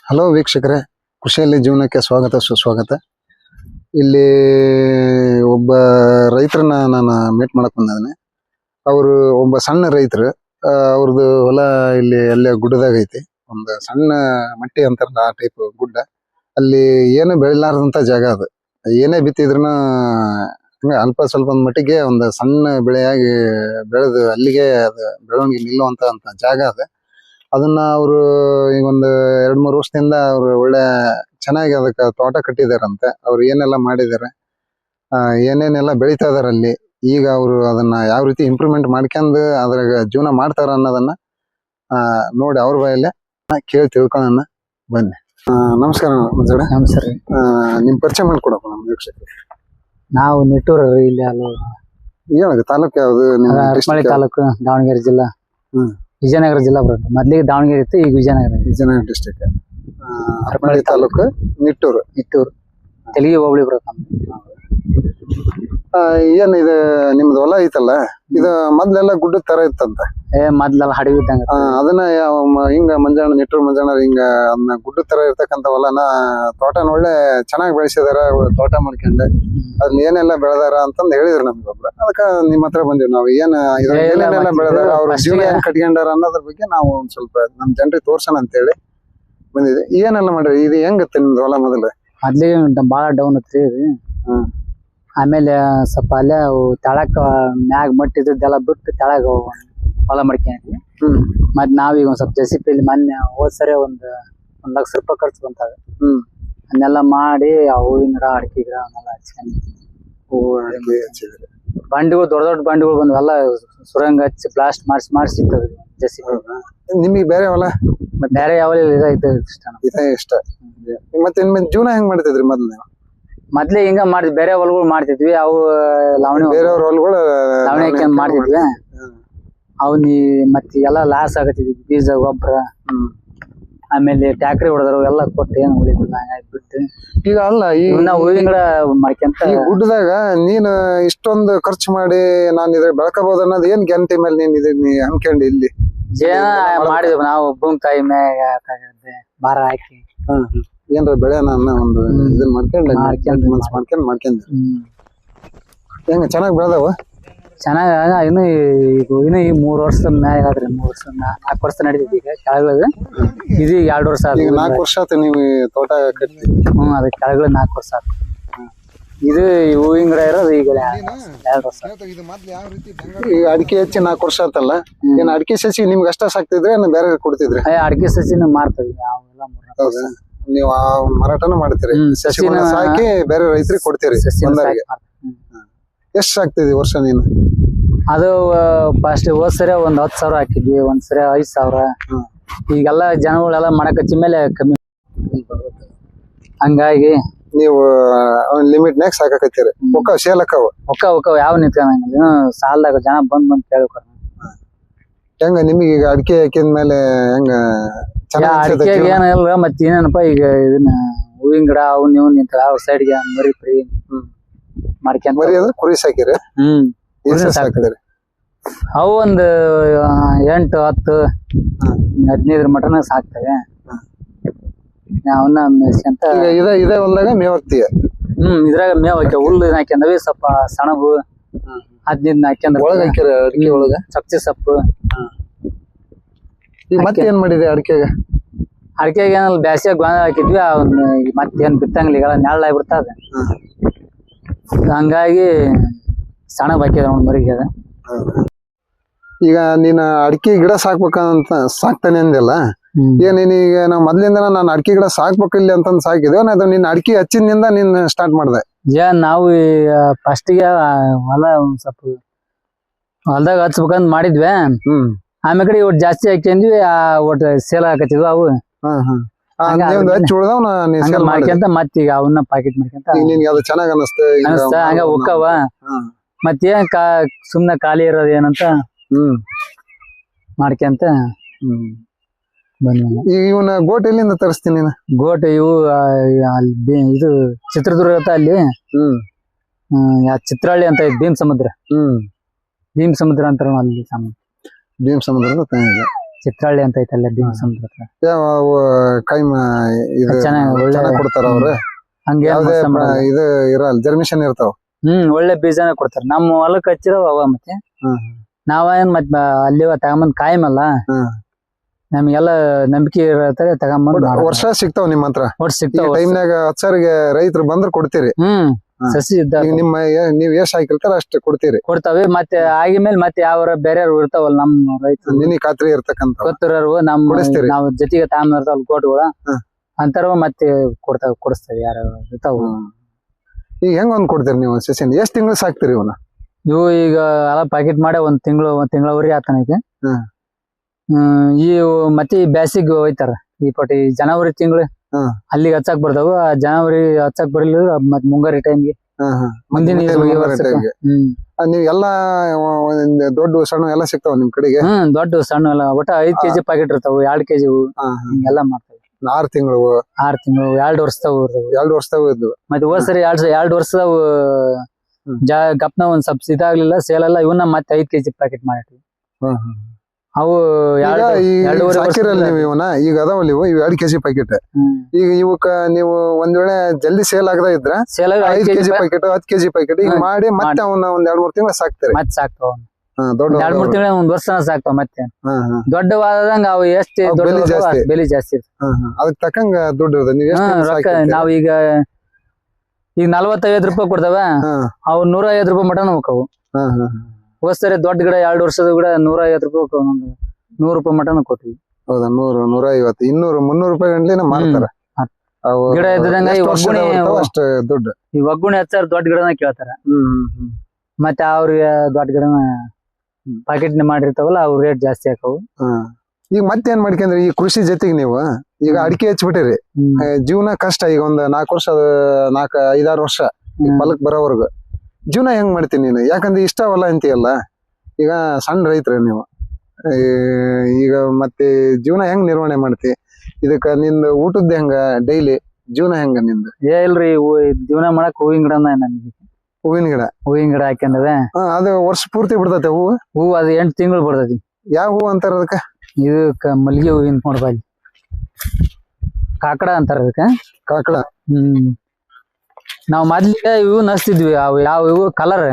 Hello ವೀಕ್ಷಕರೇ, ಕೃಷಿಯಲ್ಲಿ ಜೀವನಕ್ಕೆ ಸ್ವಾಗತ ಸುಸ್ವಾಗತ. ಇಲ್ಲಿ ಒಬ್ಬ ರೈತರನ್ನ ನಾನು ಮೀಟ್ ಮಾಡಕ್ ಬಂದಿದ್ದೀನಿ. ಅವರು ಒಬ್ಬ ಸಣ್ಣ ರೈತರು. ಅವ್ರದ್ದು ಹೊಲ ಇಲ್ಲಿ ಅಲ್ಲೇ ಗುಡ್ಡದಾಗ ಐತಿ. ಒಂದು ಸಣ್ಣ ಮಟ್ಟಿ ಅಂತಾರಲ್ಲ ಆ ಟೈಪ್ ಗುಡ್ಡ. ಅಲ್ಲಿ ಏನು ಬೆಳಿಲಾರದಂತ ಜಾಗ ಅದು. ಏನೇ ಬಿತ್ತಿದ್ರೂ ಅಲ್ಪ ಸ್ವಲ್ಪ ಮಟ್ಟಿಗೆ ಒಂದು ಸಣ್ಣ ಬೆಳೆಯಾಗಿ ಬೆಳೆದು ಅಲ್ಲಿಗೆ ಅದು ಬೆಳವಣಿಗೆ ನಿಲ್ಲುವಂತ ಜಾಗ ಅದು. ಅದನ್ನ ಅವರು ಈಗ ಒಂದು 2-3 ವರ್ಷದಿಂದ ಅವರು ಒಳ್ಳೆ ಚೆನ್ನಾಗಿ ಅದಕ್ಕೆ ತೋಟ ಕಟ್ಟಿದಾರಂತೆ. ಅವ್ರು ಏನೆಲ್ಲ ಮಾಡಿದ್ದಾರೆ, ಏನೇನೆಲ್ಲ ಬೆಳಿತಾ ಇದಾರೆ ಅಲ್ಲಿ. ಈಗ ಅವರು ಅದನ್ನ ಯಾವ ರೀತಿ ಇಂಪ್ರೂವ್ಮೆಂಟ್ ಮಾಡ್ಕೊಂಡು ಅದ್ರಾಗ ಜೀವನ ಮಾಡ್ತಾರ ಅನ್ನೋದನ್ನ ನೋಡಿ ಅವ್ರ ಬಾಯಲ್ಲೇ ಕೇಳಿ ತಿಳ್ಕೊಳ್ಳೋಣ ಬನ್ನಿ. ನಮಸ್ಕಾರ ಮಂಜುಡ. ನಮಸ್ಕಾರ. ನಿಮ್ ಪರಿಚಯ ಮಾಡ್ಕೊಡಪ್ಪ ನಮ್ಮ ವೀಕ್ಷಕರಿಗೆ. ನಾವು ನಿಟ್ಟೂರು ಇಲ್ಲಿ ಹೇಳ ತಾಲೂಕು ಯಾವ್ದು? ಅರಪನಹಳ್ಳಿ ತಾಲೂಕು, ದಾವಣಗೆರೆ ಜಿಲ್ಲಾ. ವಿಜಯನಗರ ಜಿಲ್ಲಾ ಬರುತ್ತೆ. ಮೊದ್ಲಿಗೆ ದಾವಣಗೆರೆ ಇತ್ತು, ಈಗ ವಿಜಯನಗರ ಡಿಸ್ಟ್ರಿಕ್ಟ್. ಹರಪನಹಳ್ಳಿ ತಾಲೂಕು, ನಿಟ್ಟೂರು. ತೆಲಗಿ ಹೋಬಳಿ ಬರುತ್ತೆ ನಮ್ದು. ಏನ್ ಇದು ನಿಮ್ದು ಹೊಲ ಐತಲ್ಲ, ಇದು ಮೊದ್ಲೆಲ್ಲ ಗುಡ್ಡದ ತರ ಇತ್ತಂತ. ಮೊದ್ಲೆಲ್ಲ ಹಡವಿ ಇದ್ದಂಗ. ಅದನ್ನ ಹಿಂಗ ಮಂಜಾಣ, ನಿಟ್ಟೂರು ಮಂಜಾಣ ಹಿಂಗ ಅದನ್ನ ಗುಡ್ಡದ ತರ ಇರ್ತಕ್ಕಂಥ ಹೊಲನ ತೋಟನ ಒಳ್ಳೆ ಚೆನ್ನಾಗಿ ಬೆಳೆಸಿದಾರ. ತೋಟ ಮಾಡ್ಕೊಂಡು ಅದನ್ನ ಏನೆಲ್ಲ ಬೆಳೆದಾರ ಅಂತಂದ್ ಹೇಳಿದ್ರು ನಮ್ಗೊಬ್ರು. ಅದಕ್ಕ ನಿಮ್ ಹತ್ರ ಬಂದಿವಿ ನಾವು. ಏನೇನೆಲ್ಲ ಬೆಳೆದಾರ, ಅವ್ರ ಜೀವನ ಏನ್ ಕಟ್ಕೊಂಡಾರ ಅನ್ನೋದ್ರ ಬಗ್ಗೆ ನಾವು ಒಂದ್ ಸ್ವಲ್ಪ ನಮ್ ಜನರಿಗೆ ತೋರ್ಸೋಣ ಅಂತ ಹೇಳಿ ಬಂದಿದ್ವಿ. ಏನೆಲ್ಲ ಮಾಡ್ರಿ, ಇದು ಹೆಂಗತ್ತೆ ನಿಮ್ದು ಹೊಲ? ಮೊದ್ಲಿಗೆ ಬಾಳ ಡೌನ್ ಐತ್ರಿ ಇದು. ಆಮೇಲೆ ಸ್ವಲ್ಪ ಅಲ್ಲೇ ತಳಕ್ ಮ್ಯಾಗ ಮಟ್ಟಿದ್ದೆಲ್ಲ ಬಿಟ್ಟು ತೆಳಗ ಹೊಲ ಮಾಡ್ಕೊಂಡ್ವಿ. ಮತ್ ನಾವೀಗ ಒಂದ್ ಸ್ವಲ್ಪ ಜೆಸಿಪಿ ಮೊನ್ನೆ ಹೋದ್ ಸರಿ ಒಂದ್ ಲಕ್ಷ ರೂಪಾಯಿ ಖರ್ಚು ಬಂತಾಗ ಅದನ್ನೆಲ್ಲ ಮಾಡಿ ಹೂವಿನ ಗಿಡ, ಅಡಿಕೆ ಗಿಡ ಅವನ್ನೆಲ್ಲ ಹಚ್ಕೊಂಡ್ವಿ. ಬಂಡಿಗಳು, ದೊಡ್ಡ ದೊಡ್ಡ ಬಂಡಿಗಳು ಬಂದ್ವೆಲ್ಲ ಸುರಂಗ ಹಚ್ಚಿ ಬ್ಲಾಸ್ಟ್ ಮಾಡಿಸಿ ಜೆಸಿಪಿ. ನಿಮಗೆ ಬೇರೆ ಹೊಲ ಬೇರೆ ಯಾವ ಇಷ್ಟ? ಮತ್ತೆ ಜೀವನ ಹೆಂಗ್ ಮಾಡ್ತಿದ್ರಿ ಮೊದ್ಲೇ ಹಿಂಗ ಮಾಡ್ತಿದ್ವಿ. ಬೇರೆ ಹೊಲಗಳು ಮಾಡ್ತಿದ್ವಿ, ಅವು ಲಾವಣಿ ಬೇರೆಯವ್ರ ಹೊಲಗಳು ಲಾವಣಿ ಹಾಕ್ಯಂಡ್ ಮಾಡ್ತಿದ್ವಿ. ಅವ್ನಿ ಮತ್ತೆ ಎಲ್ಲಾ ಲಾಸ್ ಆಗತ್ತಿದ್ವಿ. ಬೀಜ, ಗೊಬ್ಬರ, ಆಮೇಲೆ ಟ್ಯಾಕ್ರಿ ಹೊಡೆದ್ರು ಎಲ್ಲ ಕೊಟ್ಟು ಏನು ಉಳಿದಿಲ್ಲ, ಹಂಗಾಗಿ ಬಿಟ್ಟು ಈಗ ಅಲ್ಲ ಈ ಹೂವಿನ ಗಿಡ ಮಾಡ್ಕೊಂತ. ಈ ಗುಡ್ಡದಾಗ ನೀನ್ ಇಷ್ಟೊಂದು ಖರ್ಚು ಮಾಡಿ ನಾನು ಇದ್ರ ಬೆಳ್ಕಬಹುದು ಅನ್ನೋದು ಏನ್ ಗ್ಯಾರಂಟಿ ಮೇಲೆ ನೀನ್ ಅನ್ಕೊಂಡಿ? ಇಲ್ಲಿ ಮಾಡಿದ್ವಿ ನಾವು. ಭೂಮಿ ತಾಯಿ ಮ್ಯಾಗ ಭಾರ ಹಾಕಿ ಏನ್ರ ಬೆಳೆ ನನ್ನ ಒಂದು ಇದನ್ನ ಮಾಡ್ಕೊಂಡ್ ಹೆಂಗ ಚೆನ್ನಾಗ್ ಬೆಳೆದವ? ಚೆನ್ನಾಗ. ಇನ್ನು ಈ 3 ವರ್ಷದ ಮ್ಯಾಗ ಆದ್ರಿ. 3 ವರ್ಷ 4 ವರ್ಷ ನಡೀತಿದ್ವಿ. ಈಗ ಕೆಳಗದ ಇದು 2 ವರ್ಷ ಆದ. 4 ವರ್ಷ ಆಯ್ತು ನೀವು ತೋಟ ಕಟ್ಟಿ? ಅದ ಕೆಳಗದ 4 ವರ್ಷ ಆಯ್ತು. ಇದು ಹೂವಿನ ಗಿಡ ಇರೋದು ಈಗ 2 ವರ್ಷ. ಈಗ ಅಡಿಕೆ ಹೆಚ್ಚಿ 4 ವರ್ಷ ಆತಲ್ಲ, ಏನ್ ಅಡಿಕೆ ಸಸಿ ನಿಮ್ಗೆ ಅಷ್ಟ ಸಾಕ್ತಿದ್ರೆ ಬೇರೆ ಕೊಡ್ತಿದ್ರೆ? ಅಡಿಕೆ ಸಸಿನ ಮಾರ್ತೀವಿ ನಾವೆಲ್ಲ. ನೀವು ಮಾರಾಟನೂ ಮಾಡ್ತೀರಿ? ಸಸಿನ ಸಾಕಿ ಬೇರೆ ರೈತರಿಗೆ ಕೊಡ್ತೀರಿ? ಎಷ್ಟ್ ಸಾಕ್ತಿದಿ ವರ್ಷ ನೀನು? ಅದು ಫಸ್ಟ್ ಹೋದ್ ಸರಿ ಒಂದ್ 10,000 ಹಾಕಿದ್ವಿ, ಒಂದ್ಸರಿ 5,000. ಈಗೆಲ್ಲ ಜನಗಳೆಲ್ಲ ಮಾಡಕ್ ಹಚ್ಚಿ ಮೇಲೆ ಕಮ್ಮಿ. ಹಂಗಾಗಿ ನೀವು ಲಿಮಿಟ್ ನಾಗ ಸಾಕಕತ್ತೀರಿ? ಒಕ್ಕ ಯಾವ ನಿಂತ್ಕೊಂಡಂಗಿಲ್ಲ. ಸಾಲದಾಗ ಜನ ಬಂದ್ ಕೇಳ್ಕೊರ. ಹೆಂಗ ನಿಮಗೆ ಈಗ ಅಡಿಕೆ ಹಾಕಿದ ಮೇಲೆ ಹೆಂಗ? ಅಡಿಕೆಗೆ ಏನಿಲ್ಲ, ಮತ್ ಏನೇನಪ್ಪ ಈಗ ಇದನ್ನ ಹೂವಿನ ಗಿಡ ಅವ್ ನೀವು ನಿಂತ ಸೈಡ್ಗೆ ಮರಿ ಫ್ರೀ ಮಾಡ್ಕೊಂತ. ಕುರಿ ಸಾಕಿರಿ? ಸಾಕ್ತಿರಿ? ಅವು ಒಂದು 8, 10, 15 ಮಟನ ಸಾಕ್ತವೆ. ಅವನ್ನ ಮೇಸ್ಕೊಂತ ಇದೇ ಹೊಲ್ದಾಗ ಮೇವ್ ಹಾಕ್ತೀಯ? ಇದ್ರಾಗ ಮೇವ್ ಹಾಕ್ಯ ಹುಲ್ಲು ಹಾಕ್ಯಂದವಿ. ಸ್ವಲ್ಪ ಸಣಬು 15 ಹಾಕ್ಯಂದ್ರ ಅಡಿಕೆ ಒಳಗ ಸಬ್ಜಿ ಸೊಪ್ಪು. ಮತ್ತೇನ್ ಮಾಡಿದೆ ಅಡಿಕೆಗೆ? ಅಡಿಕೆಗೆ ಏನಲ್ಲಿ ಬ್ಯಾಸಿಯಾಗ ಗೋಂದ ಹಾಕಿದ್ವಿ. ಮತ್ತೇನ್ ಬಿತ್ತಂಗಿಲ್ಲ, ಈಗ ನೆರಳು ಆಗ್ಬಿಡ್ತದ. ಹಂಗಾಗಿ ಸಣಬ್ ಹಾಕಿದ ಮರಿಗೆ ಅದ. ಈಗ ನೀನ್ ಅಡಿಕೆ ಗಿಡ ಸಾಕ್ಬೇಕಂತ ಸಾಕ್ತಾನೆ ಅಂದಿಲ್ಲ, ಏನೇನೀಗ ನಾವು ಮೊದ್ಲಿಂದ ನಾನು ಅಡಿಕೆ ಗಿಡ ಸಾಕ್ಬೇಕಿಲ್ಲ ಅಂತಂದ್ ಸಾಕಿದ್ವಿ. ಅದು ನಿನ್ನ ಅಡಿಕೆ ಹಚ್ಚಿನಿಂದ ನೀನ್ ಸ್ಟಾರ್ಟ್ ಮಾಡ್ದೆ? ನಾವು ಫಸ್ಟಿಗೆ ಹೊಲ ಒಂದ್ ಸ್ವಲ್ಪ ಹೊಲ್ದಾಗ ಹಚ್ಬೇಕಂತ ಮಾಡಿದ್ವಿ. ಆಮೇಲೆ ಕಡೆ ಒಟ್ಟು ಜಾಸ್ತಿ ಹಾಕ್ಯಂದ್ವಿ. ಒಟ್ಟು ಸೇಲ್ ಹಾಕತ್ತಿದ್ವು ಅವು. ಮಾಡ್ಕೊಂತ ಮತ್ತೀಗ ಅವನ್ನ ಪಾಕೆಟ್ ಮಾಡ್ಕೊಂತ ಚೆನ್ನಾಗ್ ಅನಸ್ತ ಹಂಗ ಹೋಕ್ಕವ. ಮತ್ತೇನ್ ಸುಮ್ನೆ ಖಾಲಿ ಇರೋದ್ ಏನಂತ ಮಾಡ್ಕೊಂತ ಬಂದ. ಇವನ ಗೋಟ್ ಎಲ್ಲಿಂದ ತರಿಸ್ತೀನಿ? ಗೋಟ್ ಇವು ಇದು ಚಿತ್ರದುರ್ಗ ಅಲ್ಲಿ ಚಿತ್ರಹಳ್ಳಿ ಅಂತ ಭೀಮ್ ಸಮುದ್ರ. ಭೀಮ್ ಸಮುದ್ರ ಅಂತಾರ ಅಲ್ಲಿ. ಭೀಮ್ ಸಮುದ್ರ ಚಿತ್ರಹಳ್ಳಿ ಅಂತ ಐತೆ ಅಲ್ಲೇ ಭೀಮಸಂದ್ರ ಹತ್ರ. ಅವು ಕೈಮ ಇದು ಚೆನ್ನಾಗಿ ಒಳ್ಳೆ ಚೆನ್ನಾಗ್ ಕೊಡ್ತಾರ ಅವ್ರು. ಹಂಗೆ ಯಾವ್ದೇ ಇದು ಇರಲ್ಲ, ಜರ್ಮಿಷನ್ ಇರ್ತಾವ. ಒಳ್ಳೆ ಬೀಜನ ಕೊಡ್ತಾರ. ನಮ್ಮ ಹೊಲಕ್ ಹಚ್ಚಿರವ ಅವ ಮತ್ತೆ ನಾವೇನ್ ಮತ್ ಅಲ್ಲಿ ತಗೊಂಬಂದ್ ಕಾಯಮಲ್ಲ, ನಮ್ಗೆಲ್ಲ ನಂಬಿಕೆ ಇರತ್ತೆ ತಗೊಂಬಂದ್ ವರ್ಷ ಸಿಗ್ತಾವ ನಿಮ್ ಹತ್ರ. ಒಟ್ಟು ಸಿಗ್ತಾವ ಟೈಮ್ನಾಗ ಹಚ್ಚರಿಗೆ ರೈತರು ಬಂದ್ರ ಕೊಡ್ತೀರಿ. ಸಸಿ ಇದ್ದಾಗ ನಿಮ್ಮ ನೀವ್ ಎಷ್ಟ್ ಹಾಕಿರ್ತಾರ ಅಷ್ಟು ಕೊಡ್ತೀರಿ. ಕೊಡ್ತಾವೆ. ಮತ್ತೆ ಆಗಿದ್ಮೇಲೆ ಮತ್ತೆ ಯಾವ ಬೇರೆಯವ್ರು ಇರ್ತಾವಲ್ಲ ನಮ್ಮ ರೈತರು ನಿನಿ ಖಾತ್ರಿ ಇರ್ತಕ್ಕಂತ ಗೊತ್ತಿರೋರು ನಮ್ಮ ನಾವು ಜೊತೆಗೆ ತಾಮ ಇರ್ತಾವಲ್ಲ ಕೋಟ್ಗಳು ಅಂತಾರ ಮತ್ತೆ ಕೊಡಿಸ್ತೇವೆ ಯಾರು ಇರ್ತಾವ. ಈಗ ಹೆಂಗ್ ಒಂದ್ ಕೊಡ್ತೀರಿ ನೀವು ಸಸಿನ? ಎಷ್ಟ್ ತಿಂಗಳು ಸಾಕ್ತಿರಿ ಇವನ್ನ? ಇವು ಈಗ ಎಲ್ಲ ಪ್ಯಾಕೆಟ್ ಮಾಡಿ ಒಂದ್ ತಿಂಗಳವರೆಗೆ ಆತನೈತಿ. ಈ ಮತ್ತೆ ಬ್ಯಾಸಿಗ್ ಹೋಯ್ತಾರ. ಈ ಪಟಿ ಜನವರಿ ತಿಂಗಳು ಅಲ್ಲಿಗೆ ಹಚ್ಚಾಕ್ ಬರ್ತಾವ. ಜನವರಿ ಹಚ್ಚಾಕ್ ಬರ್ಲಿಲ್ಲ ಮತ್ ಮುಂಗಾರಿ ಟೈಮ್ಗೆ ಮುಂದಿನ ನೀವ್ ಎಲ್ಲಾ ದೊಡ್ಡ ಸಣ್ಣ ಎಲ್ಲಾ ಸಿಗ್ತಾವ ನಿಮ್ ಕಡೆಗೆ? ದೊಡ್ಡ ಸಣ್ಣ ಎಲ್ಲ ಒಟ್ಟ 5 kg ಪ್ಯಾಕೆಟ್ ಇರ್ತಾವ, 2 kg ಎಲ್ಲ ಮಾಡ್ತಾವ. 6 ತಿಂಗಳು 2 ವರ್ಷದವು 2 ವರ್ಷದವು ಇದ್ವು. ಮತ್ತೆ ಹೋದ್ ಸರಿ 2 ವರ್ಷದವು ಗಪ್ನ ಒಂದ್ ಸ್ವಲ್ಪ ಇದಾಗ್ಲಿಲ್ಲ, ಸೇಲ್ ಎಲ್ಲ. ಇವನ್ನ ಮತ್ತೆ 5 kg ಪ್ಯಾಕೆಟ್ ಮಾಡಿಟ್ವಿ. ಅವು ಸಾಕಿರಲ್ಲ ನೀವು ಇವನ್ನ? ಈಗ ಅದಾವಲ್ಲ ಇವು 2 kg ಪ್ಯಾಕೆಟ್. ಈಗ ಇವಕ್ಕ ನೀವು ಒಂದ್ ವೇಳೆ ಜಲ್ದಿ ಸೇಲ್ ಆಗದ ಇದ್ರ 5 kg ಪ್ಯಾಕೆಟ್ 10 kg ಪ್ಯಾಕೆಟ್ ಈಗ ಮಾಡಿ ಮತ್ತೆ ಅವನ್ನ ಒಂದ್ 2-3 ತಿಂಗಳು ಸಾಕ್ತಾರೆ. ಮತ್ತೆ ಸಾಕ್ತಾವ. ದೊಡ್ಡ 2-3 ತಿಂಗಳ ಒಂದ್ ವರ್ಷ ಸಾಕ್ತಾವ. ಮತ್ತೆ ದೊಡ್ಡವಾದಂಗ ಅವು ಎಷ್ಟು ಬೆಲೆ ಜಾಸ್ತಿ ಅದಕ್ಕೆ ತಕ್ಕಂಗ ದುಡ್ಡು ಇರ್ತದೆ. ನಾವೀಗ 45 ರೂಪಾಯಿ ಕೊಡ್ತಾವ, ಅವು 150 ರೂಪಾಯಿ ಮಟನ್ ಹೋಗವು. ಹೋದ್ ಸರಿ ದೊಡ್ಡ ಗಿಡ 2 ವರ್ಷದ ಗಿಡ 150 ರೂಪಾಯಿ 100 ರೂಪಾಯಿ ಮಟನ್ ಕೊಟ್ಟಿವಿ. ಹೌದಾ? 100, 150, 200, 300 ರೂಪಾಯಿ ಗಂಟ್ಲಿನ ಮಾರ್ತಾರ. ಗಿಡ ಇದ್ದಂಗ ಅಷ್ಟು ದುಡ್ಡು. ಈ ಒಗ್ಗುಣಿ ಹಚ್ಚಾರ ದೊಡ್ಡ ಗಿಡನ ಕೇಳ್ತಾರ. ಮತ್ತೆ ಅವ್ರಿಗೆ ದೊಡ್ಡ ಗಿಡನ ಪ್ಯಾಕೆಟ್ ಮಾಡಿರ್ತಾವಲ್ಲ ಅವ್ ರೇಟ್ ಜಾಸ್ತಿ ಹಾಕವು. ಈಗ ಮತ್ತೇನ್ ಮಾಡ್ಕೊಂಡ್ರಿ ಈ ಕೃಷಿ ಜೊತೆಗೆ ನೀವು? ಈಗ ಅಡಿಕೆ ಹಚ್ಬಿಟ್ಟಿರಿ, ಜೀವನ ಕಷ್ಟ. ಈಗ ಒಂದ್ 4 ವರ್ಷ 5-6 ವರ್ಷ ಹೊಲಕ್ ಬರೋವರ್ಗು ಜೀವನ ಹೆಂಗ್ ಮಾಡ್ತೀನಿ ನೀನು? ಯಾಕಂದ್ರೆ ಇಷ್ಟವಲ್ಲ ಅಂತೀಯಲ್ಲ, ಈಗ ಸಣ್ಣ ರೈತರ ನೀವು. ಈಗ ಮತ್ತೆ ಜೀವನ ಹೆಂಗ್ ನಿರ್ವಹಣೆ ಮಾಡ್ತಿ? ಇದಕ್ಕ ನಿಂದ ಊಟದ ಹೆಂಗ? ಡೈಲಿ ಜೀವನ ಹೆಂಗ ನಿಂದ? ಇಲ್ರಿ, ಜೀವನ ಮಾಡಕ್ ಹೂವಿನ ಗಿಡ ನನ್ಗೆ. ಹೂವಿನ ಗಿಡ ಹಾಕ್ಯಂದವೆ. ಅದು ವರ್ಷ ಪೂರ್ತಿ ಬಿಡ್ತೈತೆ ಹೂವು? ಅದು 8 ತಿಂಗಳು ಬಿಡ್ತೈತಿ. ಯಾವ ಹೂವು ಅಂತಾರ ಅದಕ್ಕ? ಇದಕ್ಕ ಮಲ್ಲಿಗೆ ಹೂವಿನ ನೋಡ್ಬಾ, ಕಾಕಡ ಅಂತಾರ ಅದಕ್ಕ. ಕಾಕಡ. ನಾವ್ ಮೊದ್ಲಿಗೆ ಇವು ನಸ್ತಿದ್ವಿ. ಅವು ಇವು ಕಲರ್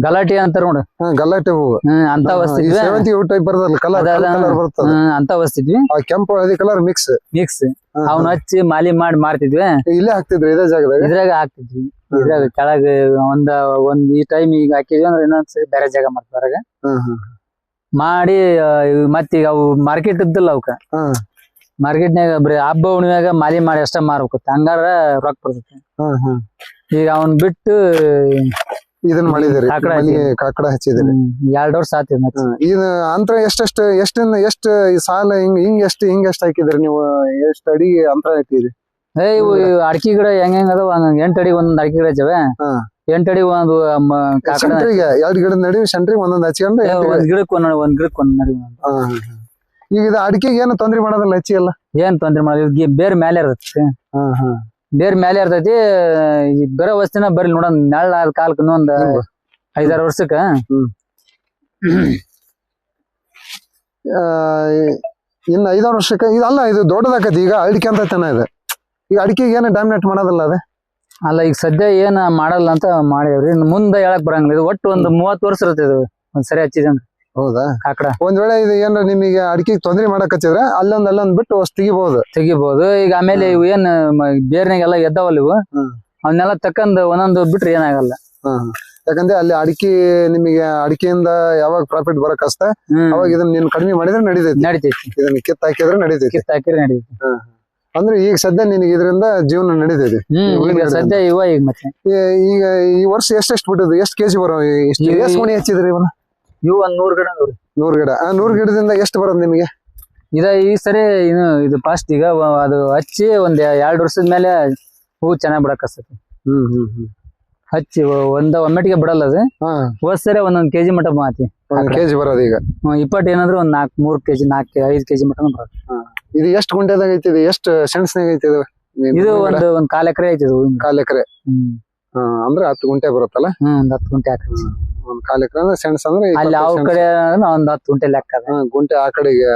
ಗಲಾಟೆ ಅಂತಾರ ನೋಡು. ಗಲಾಟೆ ಹೂವು ಅಂತ ಸೇವಂತಿಗೆ ಹೂ ಟೈಪ್ ಬರ್ತದಲ್ಲ, ಕಲರ್ ಬರ್ತದ ಅಂತ ವಸ್ತಿದ್ವಿ. ಕೆಂಪು ಹಳದಿ ಕಲರ್ ಮಿಕ್ಸ್ ಅವ್ನ ಹಚ್ಚಿ ಮಾಲಿ ಮಾಡಿ ಮಾರ್ತಿದ್ವಿ. ಇಲ್ಲೇ ಹಾಕ್ತಿದ್ವಿ, ಇದೇ ಜಾಗದಾಗ ಇದ್ರಾಗ ಹಾಕ್ತಿದ್ವಿ. ಇದ್ರಾಗ ಕೆಳಗ ಒಂದ್ ಈ ಟೈಮ್ ಈಗ ಹಾಕಿದ್ವಿ ಅಂದ್ರೆ ಇನ್ನೊಂದ್ಸರಿ ಬೇರೆ ಜಾಗ ಮಾಡ್ತಾರ ಮಾಡಿ. ಮತ್ತೀಗ ಅವು ಮಾರ್ಕೆಟ್ ಇದ್ದಿಲ್ಲ ಅವಕ್ಕ. ಮಾರ್ಕೆಟ್ನಾಗ ಬರೀ ಹಬ್ಬ ಹುಣ್ಣಿಮ್ಯಾಗ ಮಾಲಿ ಮಾಡಿ ಅಷ್ಟ ಮಾರ್ಬೇಕು, ಹಂಗಾರ ರೊಕ್ಕ ಬರ್ತೈತಿ. ಈಗ ಅವನ್ ಬಿಟ್ಟು ಇದನ್ನ ಮಾಡಿದಿರಿ, ಕಾಕಡ ಹಚ್ಚಿದಿರಿ. 2 ವರ್ಷ ಆತಿದ್. ಇದು ಅಂತರ ಎಷ್ಟು ಸಾಲ ಹಿಂಗ್ ಎಷ್ಟು ಹಾಕಿದ್ರಿ ನೀವು? ಎಷ್ಟು ಅಡಿ ಅಂತರ ಹಾಕಿದ್ರಿ? ಇವು ಅಡಿಕೆ ಗಿಡ ಹೆಂಗ್ ಅದಾವ 8 ಅಡಿ ಒಂದೊಂದ್ ಅಡಿಕೆ ಗಿಡ ಹಚ್ಚವೆ. 8 ಅಡಿ ಒಂದು 2 ಗಿಡದ ನಡುವೆ ಸೆಂಟ್ರಿಗೆ ಒಂದೊಂದ್ ಹಚ್ಕೊಂಡ್ರೆ ಒಂದ್ ಗಿಡಕ್ಕೆ ಒಂದ್ ನಡಿ. ಈಗ ಇದು ಅಡಿಕೆಗೆ ಏನು ತೊಂದ್ರೆ ಮಾಡೋದಲ್ಲ? ಹಚ್ಚಿ ಎಲ್ಲ ಏನ್ ತೊಂದ್ರೆ ಮಾಡೋದು, ಬೇರೆ ಮೇಲೆ ಇರ್ತೈತಿ. ಬೇರೆ ಮೇಲೆ ಇರ್ತೈತಿ. ಬೇರೆ ವಸ್ತಿನ ಬರ್ಲಿ ನೋಡೋಣ ನೆಳ್ಳ ಕಾಲಕ್ಕೆ ಇನ್ನೊಂದ್ 5-6 ವರ್ಷಕ್ಕ. ಇನ್ನು 5-6 ವರ್ಷಕ್ಕ ಇದಲ್ಲ, ಇದು ದೊಡ್ಡದಾಕತಿ. ಈಗ ಅಡಿಕೆ ಅಂತ ಇದೆ. ಈಗ ಅಡಿಕೆಗೆ ಏನು ಡಾಮಿನೇಟ್ ಮಾಡೋದಲ್ಲ ಅದ? ಅಲ್ಲ, ಈಗ ಸದ್ಯ ಏನ್ ಮಾಡಲ್ಲ ಅಂತ ಮಾಡ್ಯಾವ್ರಿ. ಮುಂದೆ ಹೇಳಕ್ ಬರಂಗಿಲ್ಲ. ಇದು ಒಟ್ಟು ಒಂದು 30 ವರ್ಷ ಇರುತ್ತೆ ಇದು ಒಂದ್ ಸರಿ ಹಚ್ಚಿದೆ. ಹೌದಾ? ಕಾಕಡ ಒಂದ್ ವೇಳೆ ಇದು ಏನಾರ ನಿಮಗೆ ಅಡಿಕೆಗೆ ತೊಂದ್ರೆ ಮಾಡಕ್ ಹಚ್ಚಿದ್ರೆ ಅಲ್ಲೊಂದ್ ಬಿಟ್ಟು ತೆಗಿಬಹುದು. ಈಗ ಆಮೇಲೆ ಇವು ಏನ್ ಬೇರ್ನಾಗೆಲ್ಲ ಎದ್ದಾವಲ್ಲ ಇವು, ಅವನ್ನೆಲ್ಲ ತಕ್ಕಂದ್ ಒಂದೊಂದು ಬಿಟ್ರೆ ಏನಾಗಲ್ಲ. ಯಾಕಂದ್ರೆ ಅಲ್ಲಿ ನಿಮಗೆ ಅಡಿಕೆಯಿಂದ ಯಾವಾಗ ಪ್ರಾಫಿಟ್ ಬರಕ್ ಹಸ್ತ ಅವಾಗ ಇದನ್ನ ನೀನ್ ಕಡಿಮೆ ಮಾಡಿದ್ರೆ ನಡೀತೈತಿ. ಇದನ್ನ ಕಿತ್ ಹಾಕಿದ್ರೆ ನಡೀತೈತಿ. ಅಂದ್ರೆ ಈಗ ಸದ್ಯ ನಿನಗೆ ಇದರಿಂದ ಜೀವನ ನಡೀತೈತಿ. ಸದ್ಯ ಈಗ ಮತ್ತೆ ಈಗ ಈ ವರ್ಷ ಎಷ್ಟೆಷ್ಟು ಬಿಟ್ಟದ್ದು? ಎಷ್ಟು ಕೆಜಿ ಬರೋ? ಎಷ್ಟು ಮಣಿ ಹಚ್ಚಿದ್ರಿ ಇವನ್ನ? ಇವು ಒಂದ್ 100 ಗಿಡ. 100 ಗಿಡ. 100 ಗಿಡದಿಂದ ಎಷ್ಟು ಬರೋದು ನಿಮಗೆ? ಈ ಸರಿ ಇದು ಫಸ್ಟ್ ಈಗ ಅದು ಹಚ್ಚಿ ಒಂದ್ 2 ವರ್ಷದ ಮೇಲೆ ಹೂ ಚೆನ್ನಾಗ್ ಬಿಡಕ್ ಹಸ್ತೈತಿ. ಹಚ್ಚಿ ಒಮ್ಮೆಟಿಗೆ ಬಿಡಲ್ಲ ಅದು. ಹೋದ್ ಸರಿ ಒಂದೊಂದ್ ಕೆಜಿ ಮಟ ಮಾತಿ. 1 ಕೆಜಿ ಬರೋದು ಈಗ 20 ಏನಂದ್ರೆ ಒಂದ್ 3 ಕೆಜಿ 5 ಕೆಜಿ ಮಟ ಬರೋದು. ಇದು ಎಷ್ಟು ಗುಂಟೆದಾಗ ಐತಿ? ಎಷ್ಟು ಸೆಣಸ್ನಾಗ ಐತಿ? ಇದು ಒಂದ್ 1/4 ಎಕರೆ ಐತಿ. 1/4 ಎಕರೆ. ಅಂದ್ರೆ 10 ಗುಂಟೆ ಬರುತ್ತಲ್ಲ. ಒಂದ್ 10 ಗುಂಟೆ ಹಾಕಿ ಒಂದ್ 1/4 ಎಕರೆ ಅಂದ್ರೆ ಸೆಣಸ್ ಅಂದ್ರೆ ಅಲ್ಲಿ ಯಾವ ಕಡೆ ಒಂದ್ 10 ಗುಂಟೆ ಲೆಕ್ಕ ಅದ. ಗುಂಟೆ ಆ ಕಡೆಗೆ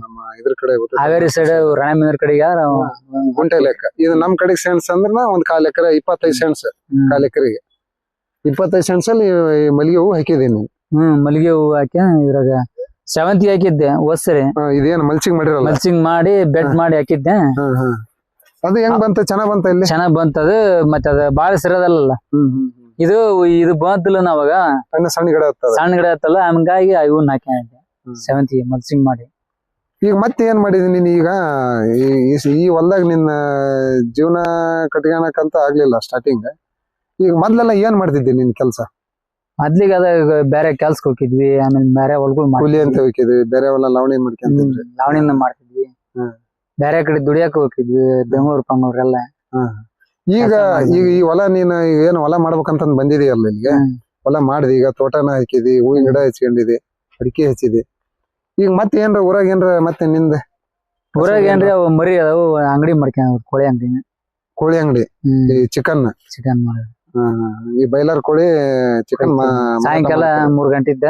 ನಮ್ಮ ಇದ್ರ ಕಡೆ ಹಾವೇರಿ ಸೈಡ್ ರಾಣೆಬೆನ್ನೂರ್ ಕಡೆಗೆ ಗುಂಟೆ ಲೆಕ್ಕ. ಇದು ನಮ್ ಕಡೆಗೆ ಸೆಣಸ್ ಅಂದ್ರೆ ಒಂದ್ 1/4 ಎಕರೆ 25 ಸೆಣಸ್ 1/4 ಎಕರೆಗೆ 25 ಸೆಣಸ್ ಅಲ್ಲಿ ಮಲ್ಲಿಗೆ ಹೂವು ಹಾಕಿದೀನಿ. ಮಲ್ಲಿಗೆ ಹೂವು ಹಾಕಿ ಇದ್ರಾಗ ಸೇವಂತಿಗೆ ಹಾಕಿದ್ದೆ ಹೋದ್ಸರಿ. ಇದೇನು ಮಲ್ಚಿಂಗ್ ಮಾಡಿರಲ್ಲ? ಮಲ್ಚಿಂಗ್ ಮಾಡಿ ಬೆಡ್ ಮಾಡಿ ಹಾಕಿದ್ದೆ. ಅದು ಹೆಂಗ್ ಬಂತ? ಚೆನ್ನಾಗ್ ಬಂತ? ಇಲ್ಲಿ ಚೆನ್ನಾಗ್ ಬಂತದ. ಮತ್ತೆ ಅದ ಬಾಳ ಸಿರದಲ್ಲ. ಇದು ಬಂತಿಲ್ಲ ನಾವಾಗ ಸಣ್ಣ ಗಿಡ ಸಣ್ಣ ಗಿಡ ಆತ್ತಲ್ಲ, ಹಂಗಾಗಿ ಇವನ್ ಹಾಕಿದ್ದೆ ಸೇವಂತಿಗೆ ಮಲ್ಚಿಂಗ್ ಮಾಡಿ. ಈಗ ಮತ್ತೆ ಏನ್ ಮಾಡಿದೀನಿ ನೀನ್? ಈಗ ಈ ಹೊಲ್ದಾಗ ನಿನ್ನ ಜೀವನ ಕಟ್ಕೊಳಕಂತ ಆಗ್ಲಿಲ್ಲ ಸ್ಟಾರ್ಟಿಂಗ್. ಈಗ ಮೊದ್ಲೆಲ್ಲ ಏನ್ ಮಾಡ್ತಿದ್ದೆ ನಿನ್ ಕೆಲ್ಸ? ಮೊದ್ಲಿಗೆ ಅದ ಬೇರೆ ಕೆಲ್ಸಕ್ಕೆ ಹೋಗಿದ್ವಿ, ಆಮೇಲೆ ಬೇರೆ ಹೊಲ್ಗಳು ಕೂಲಿ ಅಂತ ಹೋಗಿದ್ವಿ, ಬೇರೆ ಹೊಲ ಲಾವಣಿ ಮಾಡ್ಕೊಂತಿದ್ವಿ, ಲಾವಣಿನ ಮಾಡ್ತಿದ್ವಿ, ಬೇರೆ ಕಡೆ ದುಡಿಯಾಕ ಹೋಗಿದ್ವಿ, ಬೆಂಗಳೂರು ಎಲ್ಲ. ಈಗ ಈ ಹೊಲ ನೀನು ಏನು ಹೊಲ ಮಾಡ್ಬೇಕಂತ ಬಂದಿದೀಯಲ್ಲ ಇಲ್ಲಿಗೆ, ಹೊಲ ಮಾಡಿದಿ, ಈಗ ತೋಟನ ಹಾಕಿದಿ, ಹೂವಿನ ಗಿಡ ಹಚ್ಕೊಂಡಿದಿ, ಅಡಿಕೆ ಹಚ್ಚಿದಿ. ಈಗ ಮತ್ತೆ ಏನ್ರ ಊರಾಗ ಏನ್ರ ಮತ್ತೆ ನಿಂದ ಊರಾಗ ಏನ್ರಿ ಅವು ಮರಿ ಅದಾವು, ಅಂಗಡಿ ಮಾಡ್ಕೊಂಡ್ ಕೋಳಿ ಅಂಗಡಿ. ಕೋಳಿ ಅಂಗಡಿ ಚಿಕನ್ ಮಾಡೋದು. ಈ ಬೈಲರ್ ಕೋಳಿ ಚಿಕನ್ ಸಾಯಂಕಾಲ 3 ಗಂಟೆ ಇದ್ದ